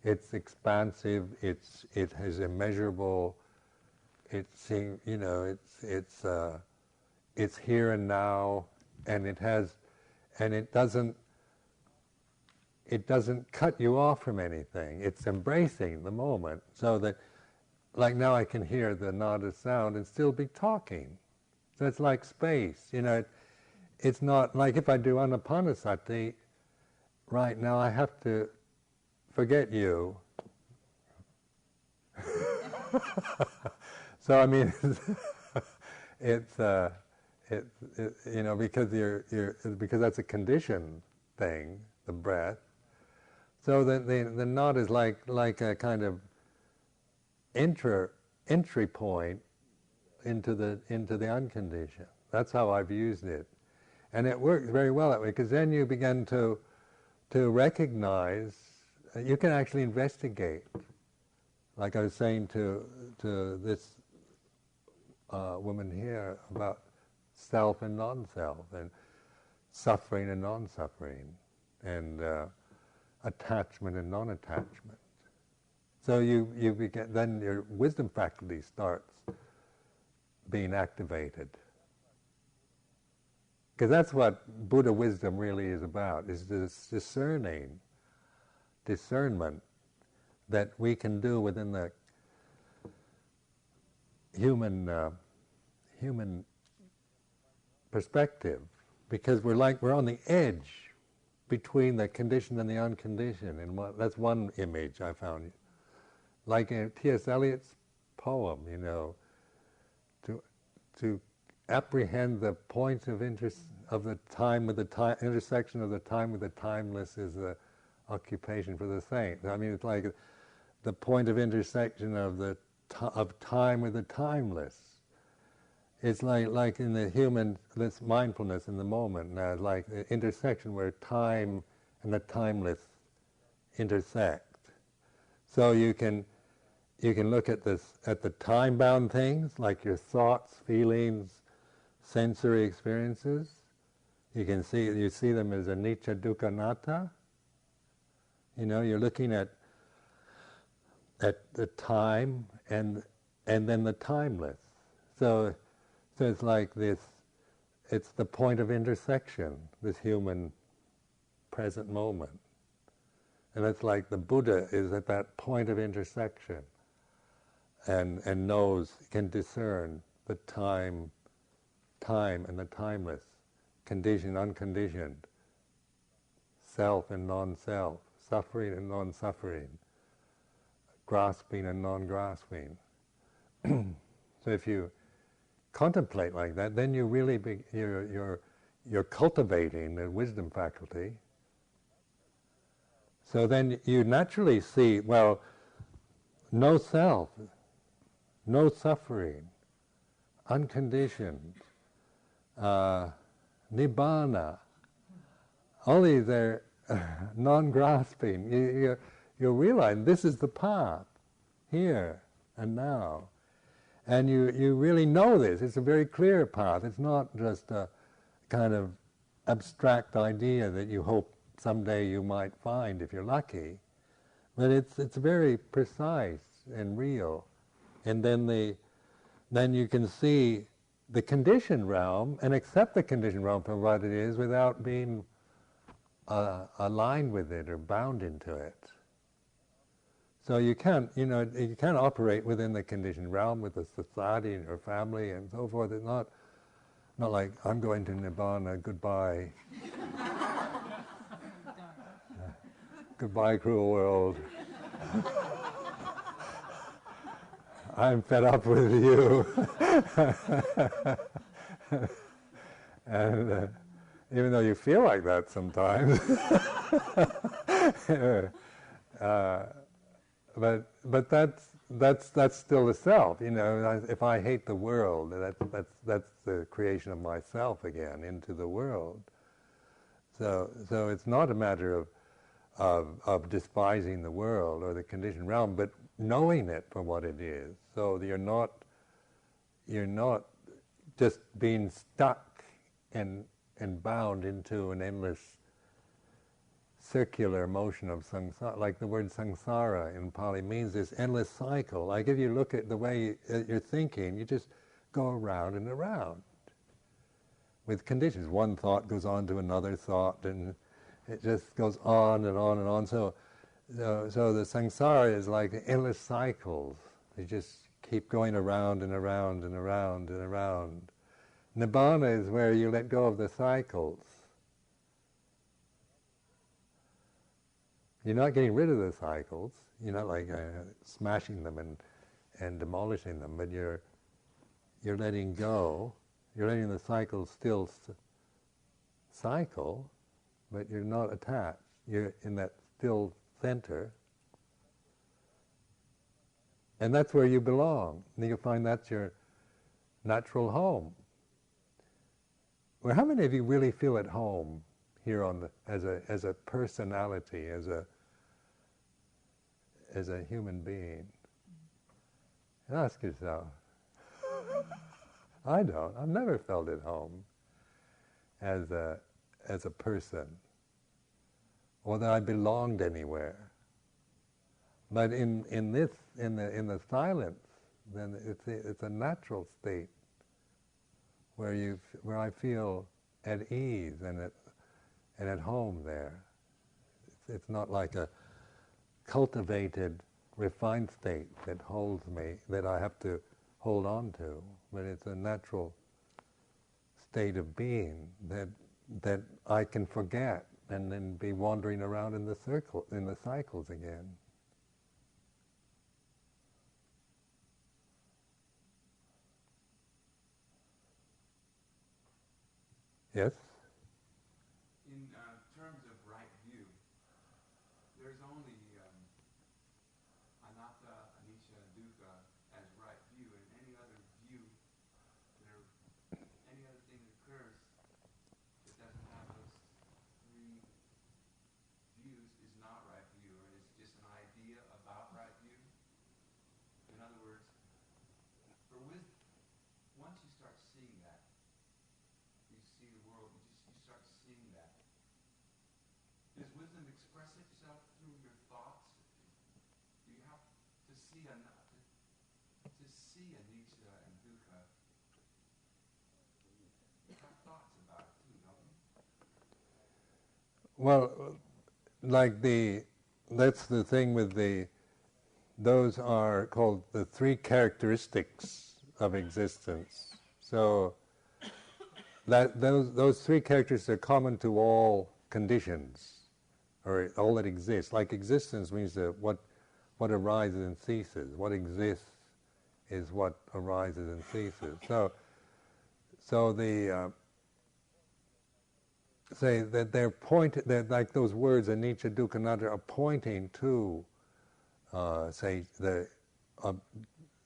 It's expansive. It has immeasurable. It's here and now, and it doesn't cut you off from anything. It's embracing the moment, so that, like now I can hear the nada sound and still be talking. So it's like space, It's not like if I do anapanasati, right now I have to forget you. So I mean, because that's a conditioned thing, the breath. So the nada is like a kind of entry point into the unconditioned. That's how I've used it. And it works very well that way, because then you begin to recognize, you can actually investigate. Like I was saying to this woman here about self and non-self, and suffering and non-suffering, and attachment and non-attachment. So you begin, then your wisdom faculty starts being activated. Because that's what Buddha wisdom really is about, is this discernment that we can do within the human perspective. Because we're on the edge between the conditioned and the unconditioned. And that's one image I found. Like in T.S. Eliot's poem, to apprehend the points of interest of the time with the time, intersection of the time with the timeless is the occupation for the saint. I mean, it's like the point of intersection of the of time with the timeless. It's like in the human, this mindfulness in the moment, like the intersection where time and the timeless intersect. So you can look at this, at the time-bound things like your thoughts, feelings, sensory experiences. You see them as anicca, dukkha, anatta. You know, you're looking at the time and then the timeless. So it's like this. It's the point of intersection, this human present moment. And it's like the Buddha is at that point of intersection and can discern the time and the timeless, conditioned, unconditioned, self and non-self, suffering and non-suffering, grasping and non-grasping. So if you contemplate like that, then you really you're cultivating the wisdom faculty. So then you naturally see, well, no self, no suffering, unconditioned, nibbana. All these are non-grasping. You realize this is the path, here and now. And you really know this. It's a very clear path. It's not just a kind of abstract idea that you hope someday you might find if you're lucky. But it's very precise and real. And then you can see the conditioned realm and accept the conditioned realm for what it is without being aligned with it or bound into it. So you can't operate within the conditioned realm with the society and your family and so forth. It's not like, I'm going to Nibbana, goodbye. Goodbye, cruel world. I'm fed up with you. And even though you feel like that sometimes, but that's still the self. You know, if I hate the world, that's the creation of myself again into the world. So it's not a matter of despising the world or the conditioned realm, but knowing it for what it is. So you're not just being stuck and bound into an endless circular motion of samsara. Like the word samsara in Pali means this endless cycle. Like if you look at the way you're thinking, you just go around and around with conditions. One thought goes on to another thought, and it just goes on and on and on. So the samsara is like endless cycles. They just keep going around and around and around and around. Nibbana is where you let go of the cycles. You're not getting rid of the cycles. You're not like smashing them and demolishing them, but you're letting go. You're letting the cycles still cycle, but you're not attached. You're in that still center. And that's where you belong. And you'll find that's your natural home. Well, how many of you really feel at home here as a personality, as a human being? Ask yourself. I don't. I've never felt at home as a person, or that I belonged anywhere. But in the silence, then it's a natural state where I feel at ease and at home there. It's not like a cultivated, refined state that holds me, that I have to hold on to, but it's a natural state of being that I can forget and then be wandering around in the cycles again. Yes? there's only anatta, anicca, dukkha as right view, and any other view, any other thing that occurs that doesn't have those three views is not right view, or it's just an idea about right view. In other words, for wisdom, once you start seeing that, you see the world, you start seeing that. Does wisdom express itself through your thoughts? Do you have to see anatta, to see anicca and dukkha? You have thoughts about it too, don't you? Well, that's the thing with those are called the three characteristics of existence. So that those three characteristics are common to all conditions, or all that exists. Like existence means that what arises and ceases. What exists is what arises and ceases. So the say that they're like those words, anicca, dukkha, anatta, are pointing to say the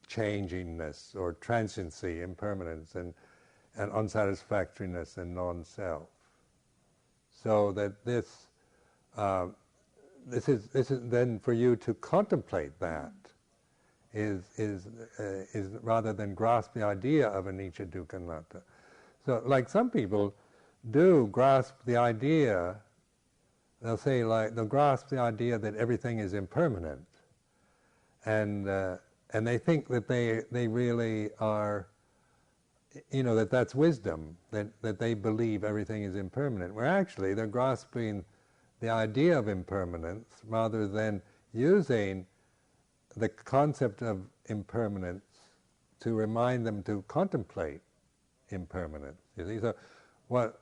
changingness or transiency, impermanence, and unsatisfactoriness and non-self. So that this is then for you to contemplate that is rather than grasp the idea of anicca, dukkha, anatta. So like some people do grasp the idea, they'll grasp the idea that everything is impermanent, and they think that they really are, that that's wisdom, that they believe everything is impermanent, where actually they're grasping the idea of impermanence rather than using the concept of impermanence to remind them to contemplate impermanence. You see, so what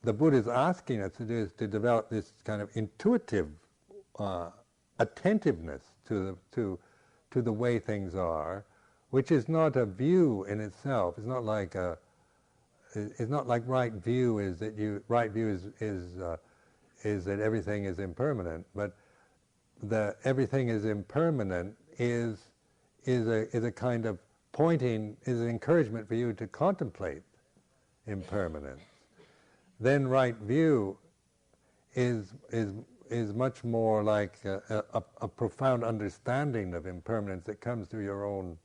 the Buddha is asking us to do is to develop this kind of intuitive attentiveness to the way things are, which is not a view in itself. It's not like right view is that right view is that everything is impermanent, but the everything is impermanent is a kind of pointing, is an encouragement for you to contemplate impermanence. Then right view is much more like a profound understanding of impermanence that comes through your own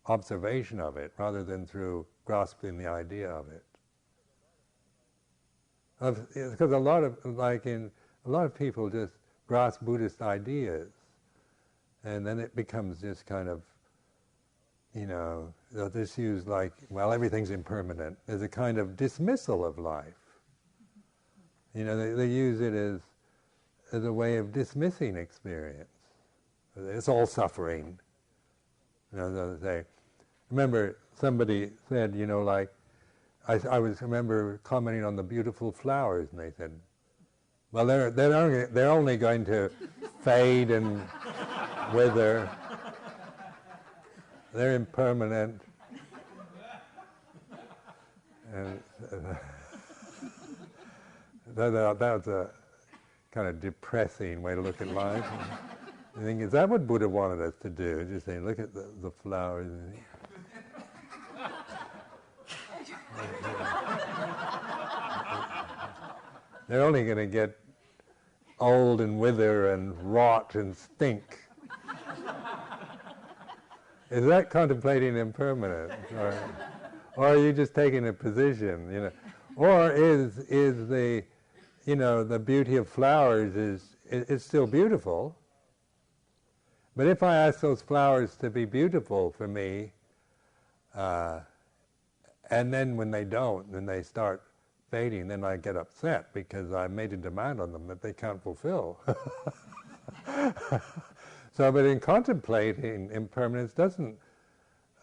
observation of it, rather than through grasping the idea of it. Because a lot of people just grasp Buddhist ideas, and then it becomes just kind of, they'll just use everything's impermanent. There's a kind of dismissal of life. They use it as a way of dismissing experience. It's all suffering. They'll say, remember somebody said, I remember commenting on the beautiful flowers, and they said, well, they're only going to fade and wither. They're impermanent. And that was a kind of depressing way to look at life. I think, is that what Buddha wanted us to do? Just saying, look at the flowers. They're only going to get old and wither and rot and stink. Is that contemplating impermanence, or are you just taking a position? Or is the the beauty of flowers is still beautiful? But if I ask those flowers to be beautiful for me, and then when they don't, then they start fading, then I get upset because I made a demand on them that they can't fulfill. So, but in contemplating impermanence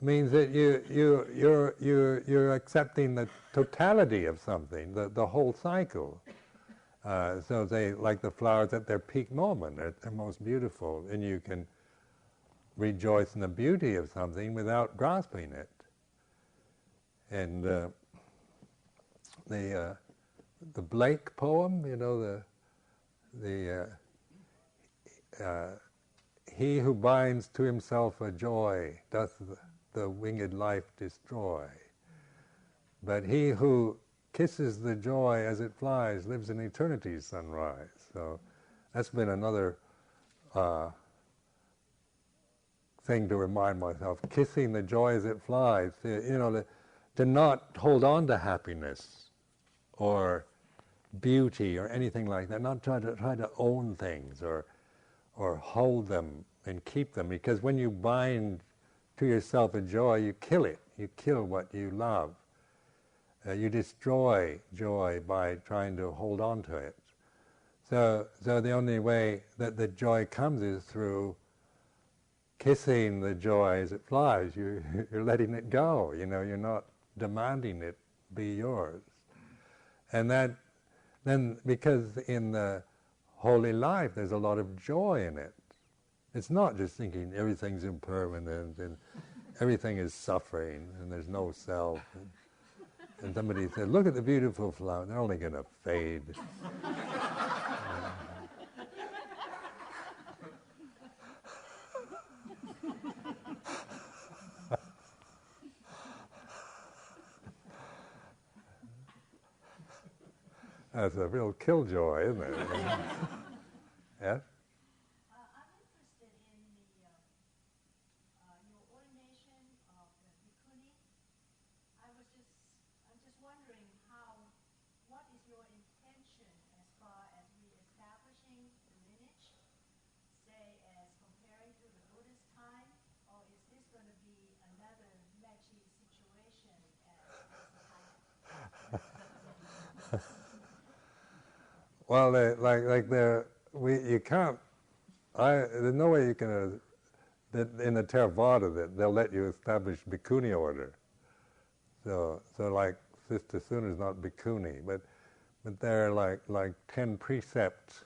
means that you're accepting the totality of something, the whole cycle. So they, like the flowers at their peak moment, at their most beautiful, and you can rejoice in the beauty of something without grasping it. And the Blake poem, the he who binds to himself a joy doth the winged life destroy. But he who kisses the joy as it flies lives in eternity's sunrise. So that's been another thing to remind myself, kissing the joy as it flies, to not hold on to happiness or beauty or anything like that, not try to own things or hold them and keep them, because when you bind to yourself a joy, you kill it. You kill what you love. You destroy joy by trying to hold on to it. So the only way that the joy comes is through kissing the joy as it flies. You're letting it go. You're not demanding it be yours. And that then, because in the holy life there's a lot of joy in it. It's not just thinking everything's impermanent and everything is suffering and there's no self. And somebody said, look at the beautiful flower, they're only going to fade. That's a real killjoy, isn't it? Yes? I'm interested in your ordination of the bhikkhuni. I'm just wondering what is your intention as far as reestablishing the lineage, say as comparing to the Buddhist time, or is this going to be another Mechi situation as the time? Well, you can't. There's no way you can. In the Theravada, that they'll let you establish bhikkhuni order. So like Sister Suna's not bhikkhuni, but they're like 10 precepts,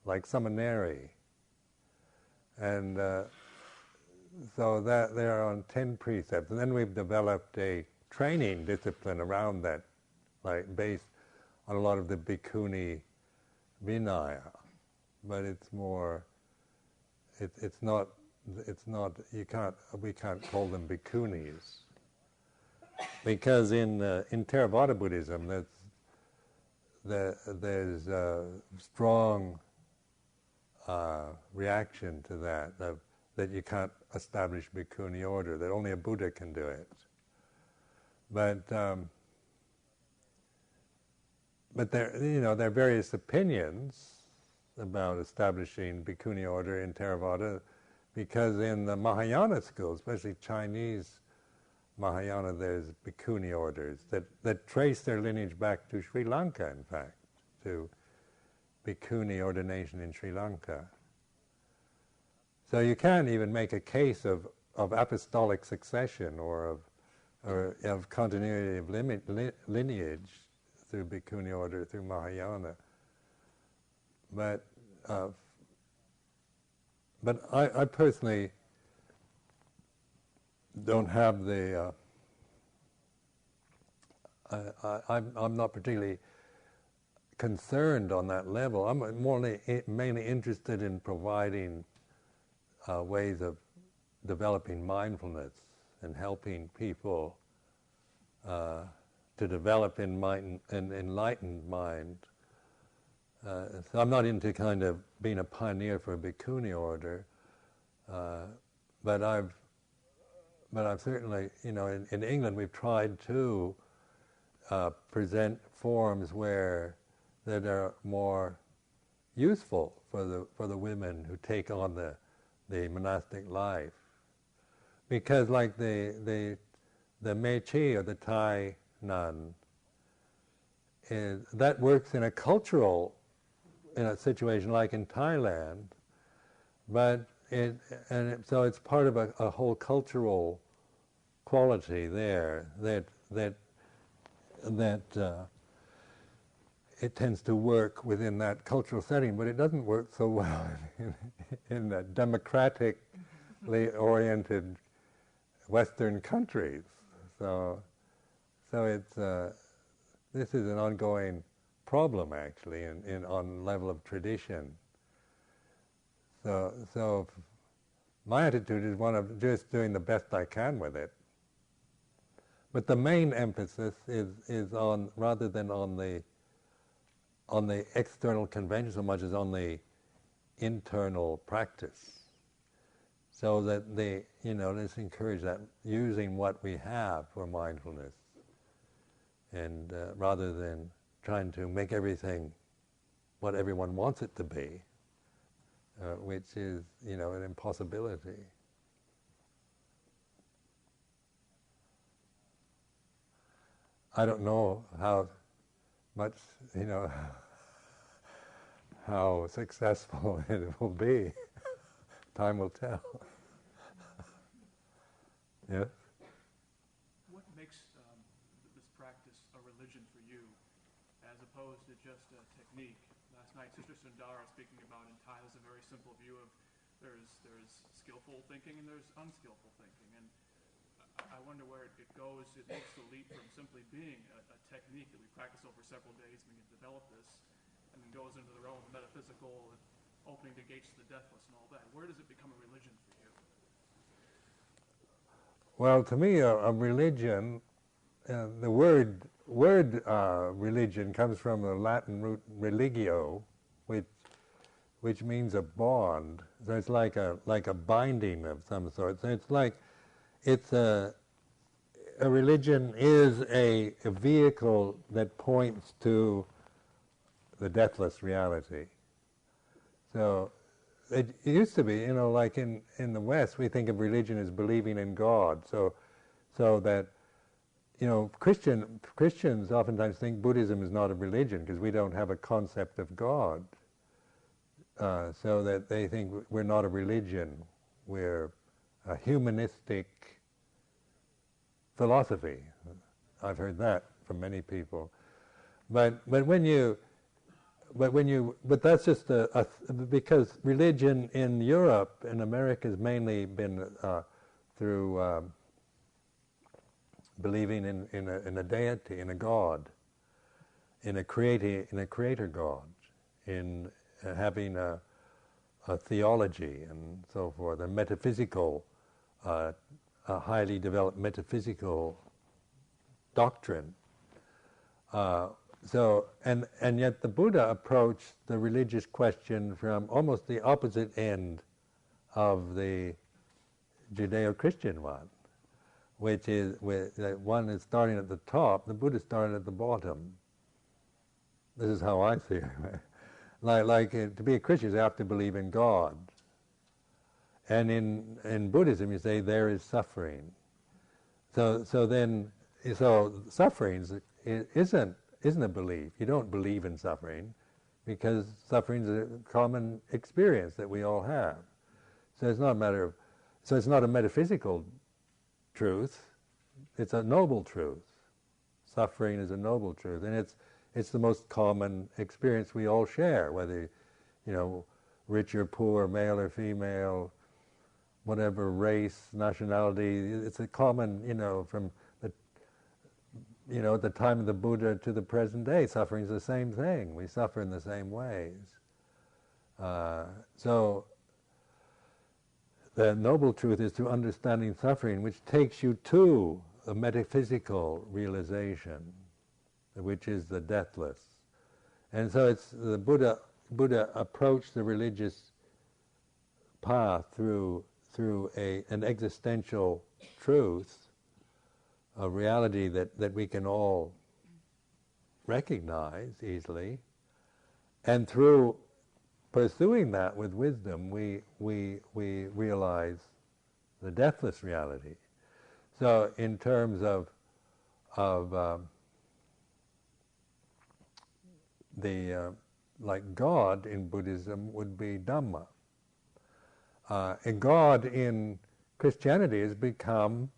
like samaneri, and so that they're on 10 precepts. And then we've developed a training discipline around that, like based on a lot of the bhikkhuni vinaya, but it's more. It's not. We can't call them bhikkhunis, because in Theravada Buddhism, there's a strong reaction to that you can't establish bhikkhuni order. That only a Buddha can do it. But there are various opinions about establishing bhikkhuni order in Theravada, because in the Mahayana school, especially Chinese Mahayana, there's bhikkhuni orders that trace their lineage back to Sri Lanka, in fact, to bhikkhuni ordination in Sri Lanka. So you can even make a case of apostolic succession or of continuity of lineage through bhikkhuni order, through Mahayana. But I personally don't have the. I'm not particularly concerned on that level. I'm mainly interested in providing ways of developing mindfulness and helping people to develop an enlightened mind. So I'm not into kind of being a pioneer for a bhikkhuni order, but I've certainly, in England we've tried to present forms that are more useful for the women who take on the monastic life, because like the Mechi or the Thai nun, that works in a situation like in Thailand, but so it's part of a whole cultural quality there that it tends to work within that cultural setting, but it doesn't work so well in the democratically oriented Western countries. So it's this is an ongoing problem, actually, on level of tradition. So my attitude is one of just doing the best I can with it. But the main emphasis is on, rather than on the external convention so much as on the internal practice. So that let's encourage that, using what we have for mindfulness, and rather than trying to make everything what everyone wants it to be, which is, an impossibility. I don't know how much, how successful it will be. Time will tell. Yes? What makes this practice a religion for you, as opposed to just a technique? Last night, Sister Sundara, speaking about in Thai, has a very simple view of there's skillful thinking and there's unskillful thinking. And I wonder where it goes. It makes the leap from simply being a technique that we practice over several days, and we can develop this, and then goes into the realm of the metaphysical, and opening the gates to the deathless and all that. Where does it become a religion for you? Well, to me, a religion, the word religion comes from the Latin root religio, which means a bond. So it's like a binding of some sort. So it's a religion is a vehicle that points to the deathless reality. So it used to be, like in the West, we think of religion as believing in God. So that, Christians oftentimes think Buddhism is not a religion because we don't have a concept of God. So that they think we're not a religion, we're a humanistic philosophy. I've heard that from many people. But that's just because religion in Europe and America has mainly been through believing in a deity, in a God, in a creator God, in having a theology and so forth, a metaphysical, a highly developed metaphysical doctrine. And yet the Buddha approached the religious question from almost the opposite end of the Judeo-Christian one, which is one is starting at the top, the Buddha started at the bottom. This is how I see it. To be a Christian, you have to believe in God. And in Buddhism, you say there is suffering. So suffering isn't a belief. You don't believe in suffering because suffering is a common experience that we all have. So it's not a matter of. So it's not a metaphysical truth. It's a noble truth. Suffering is a noble truth, and it's the most common experience we all share, whether rich or poor, male or female, whatever race, nationality. It's a common, from at the time of the Buddha to the present day, suffering is the same thing. We suffer in the same ways. So the noble truth is to understanding suffering, which takes you to a metaphysical realization, which is the deathless. And so it's the Buddha approached the religious path through an existential truth, a reality that we can all recognize easily, and through pursuing that with wisdom, we realize the deathless reality. So, in terms of like God in Buddhism would be Dhamma, and God in Christianity has become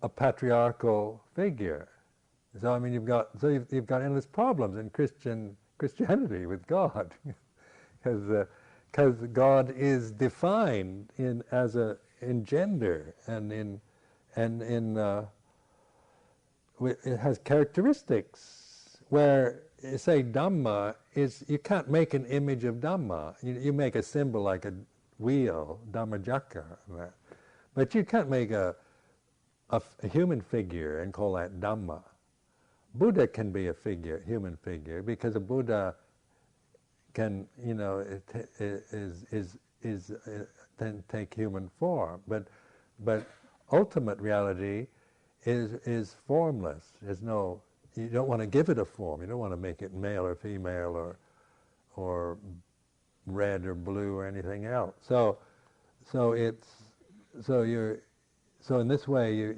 a patriarchal figure. So you've got endless problems in Christianity with God, because God is defined in gender and it has characteristics where say Dhamma is, you can't make an image of Dhamma. You make a symbol like a wheel, Dhammajaka, but you can't make a human figure and call that Dhamma. Buddha can be a figure, human figure, because a Buddha can, then take human form. But ultimate reality is formless. There's no. You don't want to give it a form. You don't want to make it male or female or red or blue or anything else. So in this way,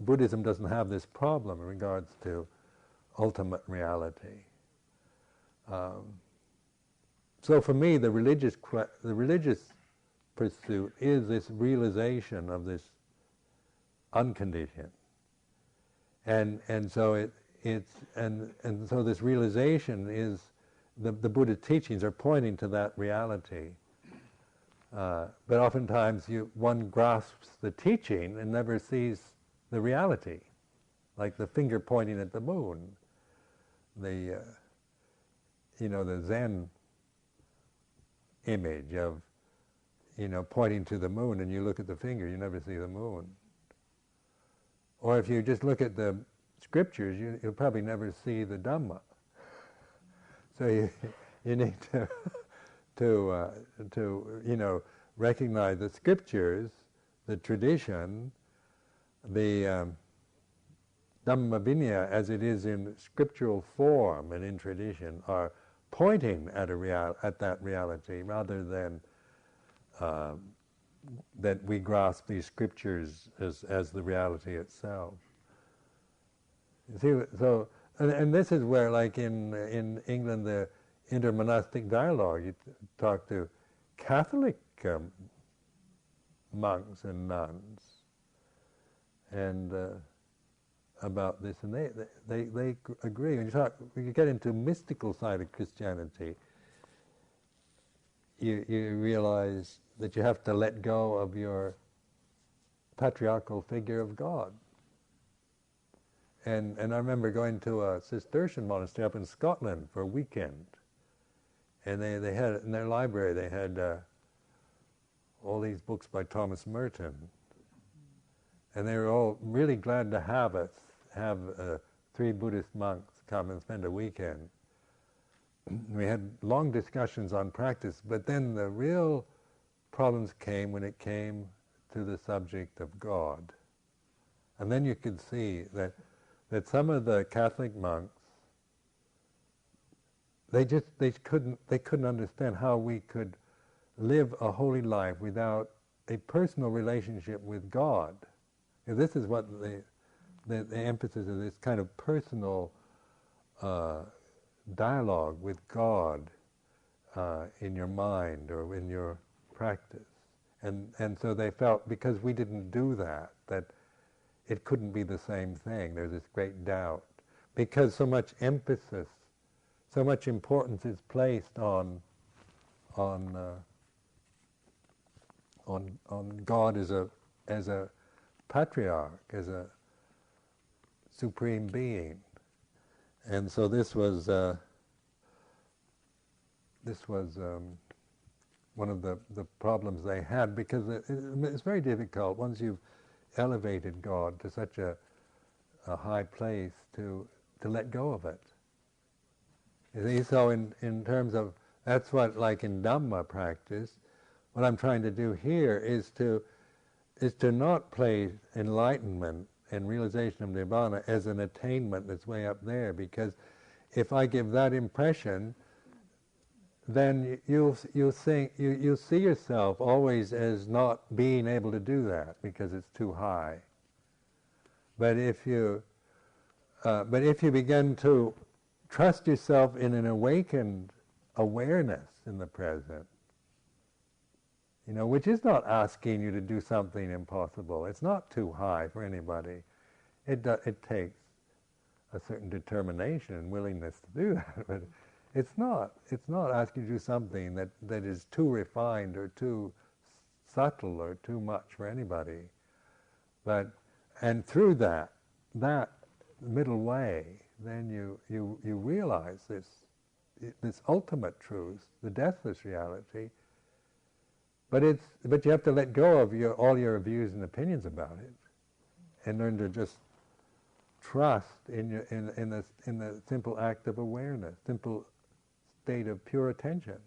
Buddhism doesn't have this problem in regards to ultimate reality. So for me, the religious pursuit is this realization of this unconditioned, and so so this realization is the Buddha's teachings are pointing to that reality. But oftentimes one grasps the teaching and never sees the reality, like the finger pointing at the moon. The Zen image of pointing to the moon, and you look at the finger, you never see the moon. Or if you just look at the scriptures, you'll probably never see the Dhamma. So you need to recognize the scriptures, the tradition, the Dhamma Vinaya as it is in scriptural form and in tradition are pointing at that reality rather than that we grasp these scriptures as the reality itself. You see, so and this is where, like in England, the intermonastic dialogue, you talk to Catholic monks and nuns, and about this, and they agree. When you get into mystical side of Christianity, you realize that you have to let go of your patriarchal figure of God. And I remember going to a Cistercian monastery up in Scotland for a weekend, and they had in their library they had all these books by Thomas Merton, and they were all really glad to have 3 Buddhist monks come and spend a weekend. We had long discussions on practice, but then the real problems came when it came to the subject of God. And then you could see that some of the Catholic monks, they couldn't understand how we could live a holy life without a personal relationship with God. And this is what the emphasis of this kind of personal dialogue with God in your mind or in your practice. And so they felt, because we didn't do that it couldn't be the same thing. There's this great doubt. Because so much emphasis, so much importance is placed on God as a patriarch, as a supreme being. And so this was one of the problems they had, because it's very difficult once you've elevated God to such a high place to let go of it. You see, so in terms of, that's what, like in Dhamma practice, what I'm trying to do here is to not place enlightenment and realization of Nibbana as an attainment that's way up there, because if I give that impression, then you'll see yourself always as not being able to do that because it's too high. But if you begin to trust yourself in an awakened awareness in the present, which is not asking you to do something impossible. It's not too high for anybody. It takes a certain determination and willingness to do that, but it's not asking you to do something that is too refined or too subtle or too much for anybody. And through that middle way, then you realize this ultimate truth, the deathless reality. But you have to let go of all your views and opinions about it, and learn to just trust in the simple act of awareness, simple state of pure attention.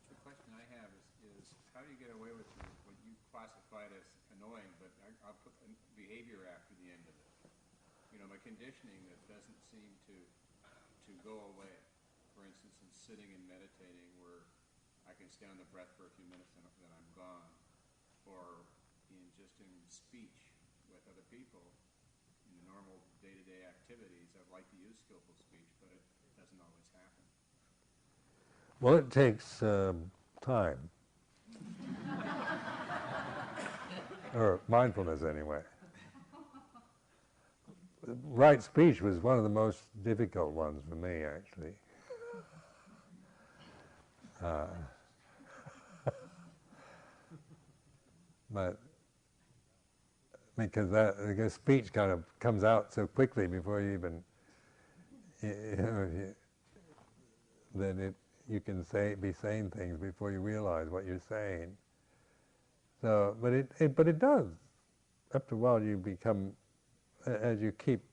The question I have is how do you get away with what you classified as annoying, but I'll put behavior after the end of it? You know, my conditioning that doesn't seem to go away. For instance, in sitting and meditating, where I can stay on the breath for a few minutes and then I'm gone, or in speech with other people in the normal day-to-day activities. I'd like to use skillful speech, but it doesn't always happen. Well, it takes time. Or mindfulness, anyway. Right speech was one of the most difficult ones for me, actually. But because speech kind of comes out so quickly before you even, then you can be saying things before you realize what you're saying. So, but it does. After a while, you become, as you keep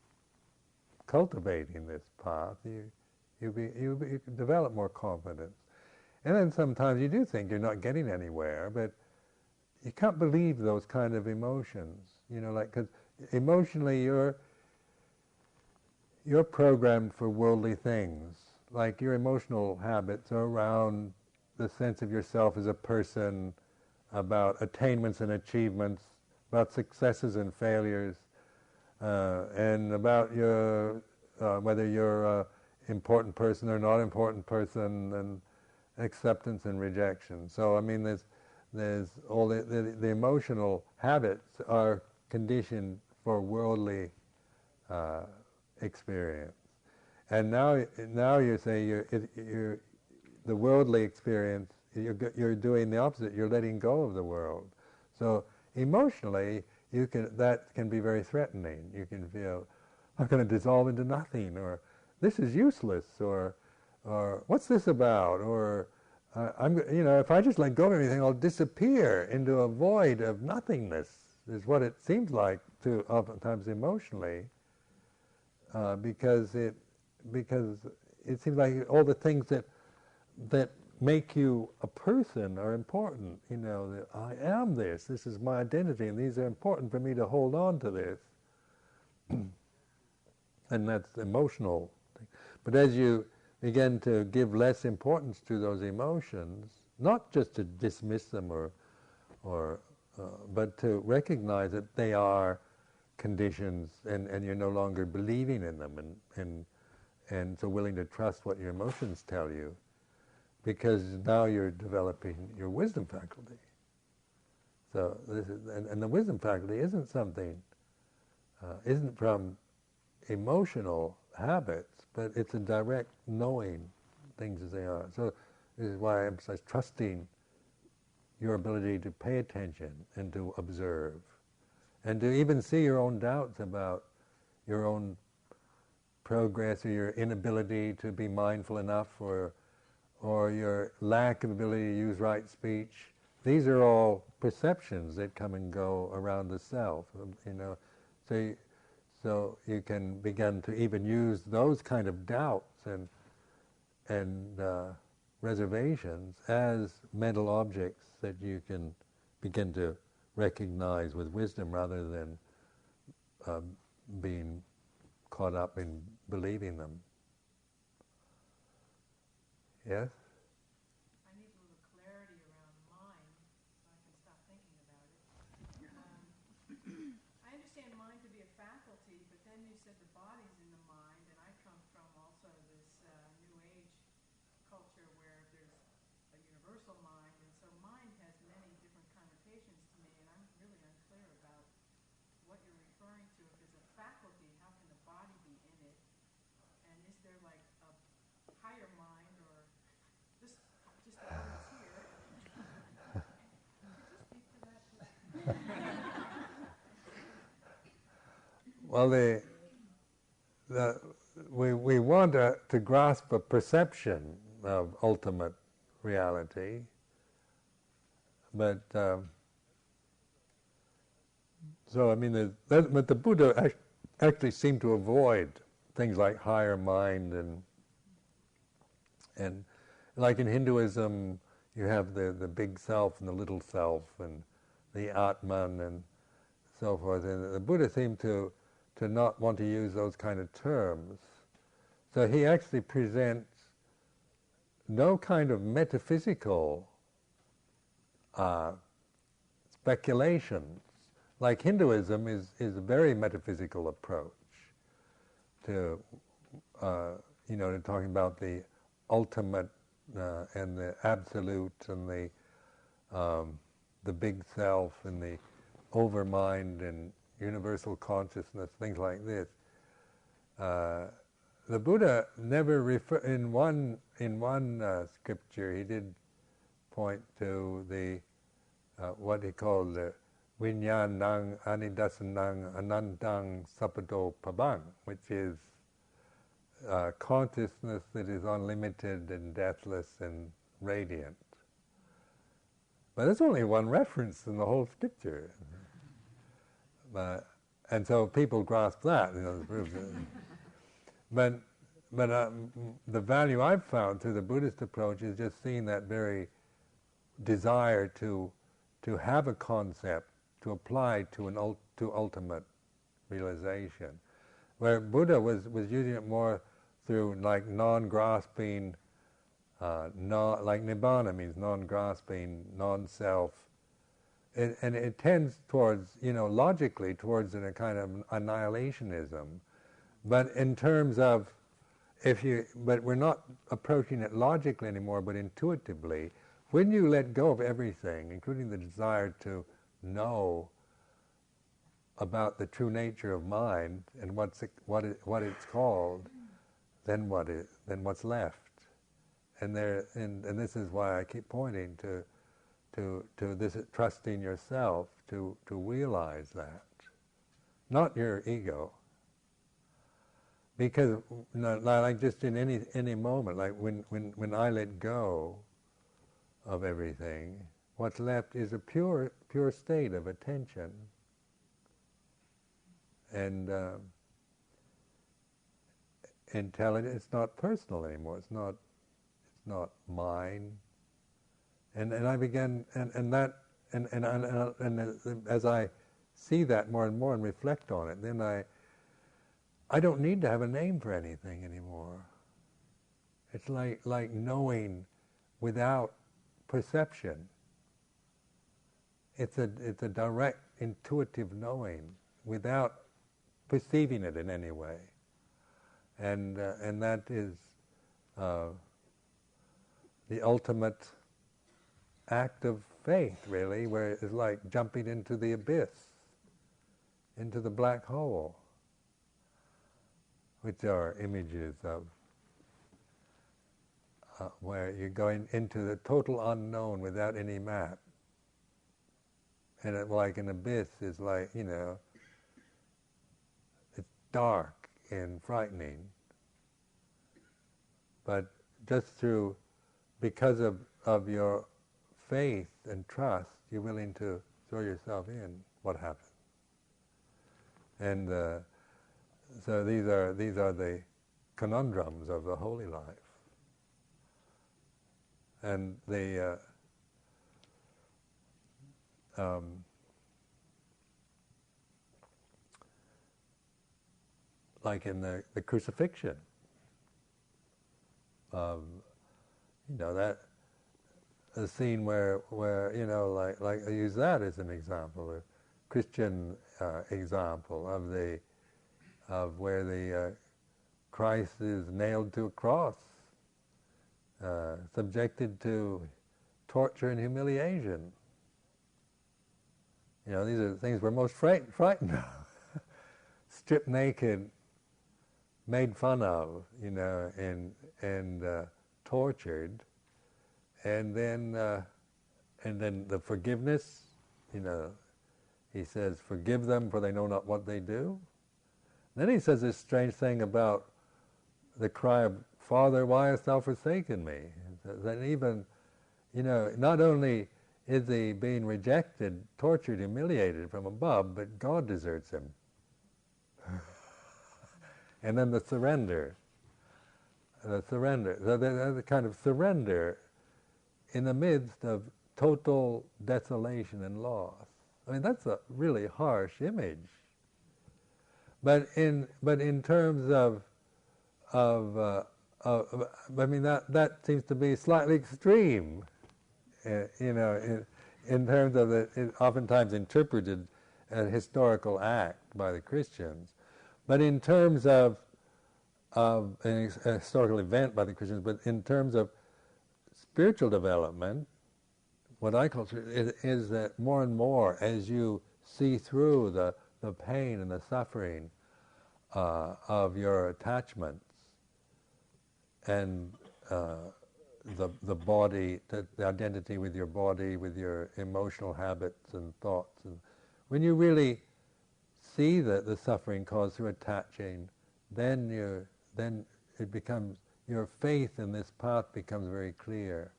cultivating this path, you develop more confidence. And then sometimes you do think you're not getting anywhere, but you can't believe those kind of emotions. Because emotionally you're programmed for worldly things. Like your emotional habits are around the sense of yourself as a person, about attainments and achievements, about successes and failures, and about your whether you're an important person or not important person, and acceptance and rejection. So I mean, there's all the emotional habits are conditioned for worldly experience, and now you say the worldly experience. You're doing the opposite. You're letting go of the world. So emotionally, that can be very threatening. You can feel, I'm going to dissolve into nothing, or this is useless, or what's this about, or if I just let go of everything, I'll disappear into a void of nothingness. Is what it seems like to oftentimes emotionally, because it seems like all the things that make you a person are important. That I am this. This is my identity, and these are important for me to hold on to this. And that's emotional. But as you begin to give less importance to those emotions, not just to dismiss them but to recognize that they are conditions, and you're no longer believing in them, and so willing to trust what your emotions tell you, because now you're developing your wisdom faculty. So and the wisdom faculty isn't from emotional habits, but it's a direct knowing things as they are. So this is why I emphasize trusting your ability to pay attention and to observe, and to even see your own doubts about your own progress, or your inability to be mindful enough, or your lack of ability to use right speech. These are all perceptions that come and go around the self, So you can begin to even use those kind of doubts and reservations as mental objects that you can begin to recognize with wisdom, rather than being caught up in believing them. Yes? I need a little clarity around mind so I can stop thinking about it. I understand mind to be a faculty, but then you said the body's in the mind, and I come from also this New Age culture where there's a universal mind, and so mind has many different connotations to me, and I'm really unclear about what you're referring to. If it's a faculty, how can the body be in it? And is there like a higher mind, or just the words here? Could you speak to that, please? Well, we want to grasp a perception of ultimate reality, but so I mean, but the Buddha actually seemed to avoid things like higher mind and like in Hinduism, you have the big self and the little self and the Atman and so forth. And the Buddha seemed to not want to use those kind of terms. So he actually presents no kind of metaphysical speculations. Like Hinduism is a very metaphysical approach to, to talking about the ultimate and the absolute and the big self and the overmind and universal consciousness, things like this. The Buddha never in one scripture he did point to the what he called the Vinyanang Anidasanang Anantang Sappado Pabang, which is consciousness that is unlimited and deathless and radiant. But there's only one reference in the whole scripture. And so people grasp that. But the value I've found through the Buddhist approach is just seeing that very desire to have a concept, to apply to ultimate realization. Where Buddha was using it more through like non-grasping, like Nibbana means non-grasping, non-self. And it tends towards, logically towards a kind of annihilationism. But in terms of, but we're not approaching it logically anymore, but intuitively. When you let go of everything, including the desire to know about the true nature of mind and what it's called, then what's left? And this is why I keep pointing to this trusting yourself to realize that, not your ego. Because like just in any moment, like when I let go of everything, what's left is a pure state of attention and intelligence. It's not personal anymore. It's not mine. And I began and as I see that more and more and reflect on it, then I don't need to have a name for anything anymore. It's like knowing without perception. It's a direct, intuitive knowing without perceiving it in any way, and that is the ultimate act of faith, really, where it's like jumping into the abyss, into the black hole, which are images of where you're going into the total unknown without any map. And like an abyss is like, it's dark and frightening. But just because of your faith and trust, you're willing to throw yourself in. What happens? And so these are the conundrums of the holy life. And the like in the crucifixion, that a scene where like I use that as an example, a Christian example of where the Christ is nailed to a cross, subjected to torture and humiliation. These are the things we're most frightened of. Stripped naked, made fun of, and tortured, and then the forgiveness. He says, "Forgive them, for they know not what they do." Then he says this strange thing about the cry of, Father, why hast thou forsaken me? That even, not only is he being rejected, tortured, humiliated from above, but God deserts him. And then the surrender. The kind of surrender in the midst of total desolation and loss. I mean, that's a really harsh image. But in terms of I mean, that seems to be slightly extreme, in terms of oftentimes interpreted a historical act by the Christians. But in terms of a historical event by the Christians, but in terms of spiritual development, what I call is that more and more, as you see through the pain and the suffering of your attachments and the body, the identity with your body, with your emotional habits and thoughts, and when you really see the suffering caused through attaching, then it becomes, your faith in this path becomes very clear,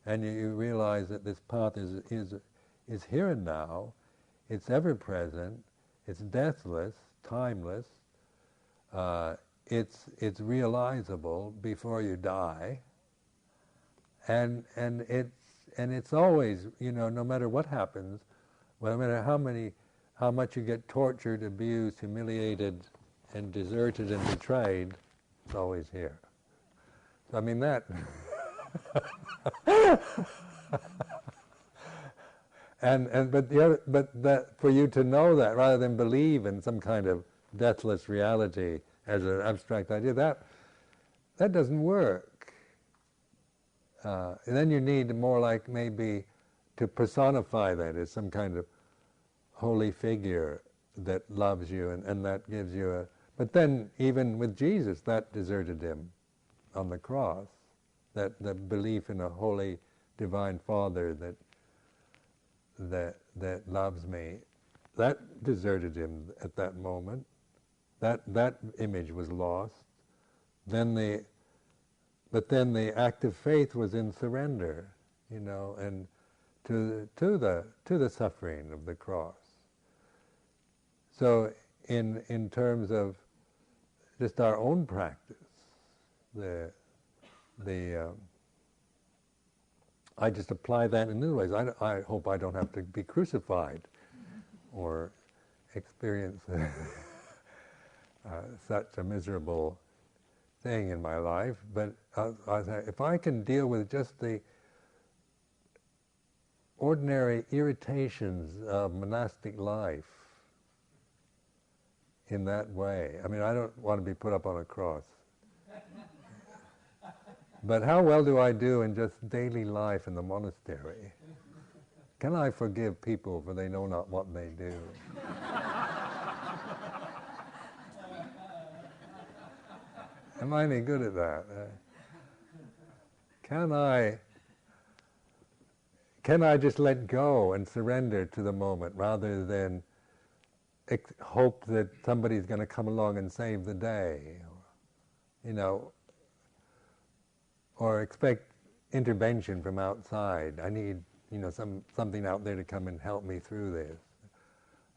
and you realize that this path is here and now, it's ever present, it's deathless, timeless, it's realizable before you die, and it's always, no matter what happens, no matter how much you get tortured, abused, humiliated, and deserted and betrayed, it's always here. So I mean that. but that for you to know that rather than believe in some kind of deathless reality as an abstract idea, that doesn't work. And then you need more like maybe to personify that as some kind of holy figure that loves you and that gives you a... But then even with Jesus, that deserted him on the cross, that the belief in a holy divine Father that loves me, that deserted him at that moment. That image was lost. But then the act of faith was in surrender, and to the suffering of the cross. So in terms of just our own practice, I just apply that in new ways. I hope I don't have to be crucified or experience such a miserable thing in my life, but if I can deal with just the ordinary irritations of monastic life in that way, I mean, I don't want to be put up on a cross. But how well do I do in just daily life in the monastery? Can I forgive people for they know not what they do? Am I any good at that? Can I just let go and surrender to the moment rather than hope that somebody's going to come along and save the day? Or expect intervention from outside. I need, something out there to come and help me through this.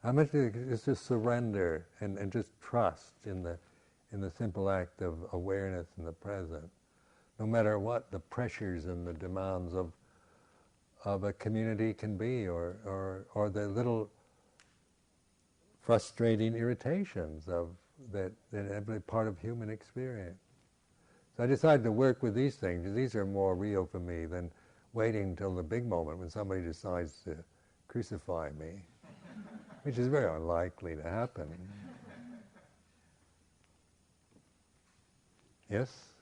How much is just surrender and just trust in the simple act of awareness in the present, no matter what the pressures and the demands of a community can be, or the little frustrating irritations that every part of human experience. So I decided to work with these things, because these are more real for me than waiting until the big moment when somebody decides to crucify me, which is very unlikely to happen. Yes?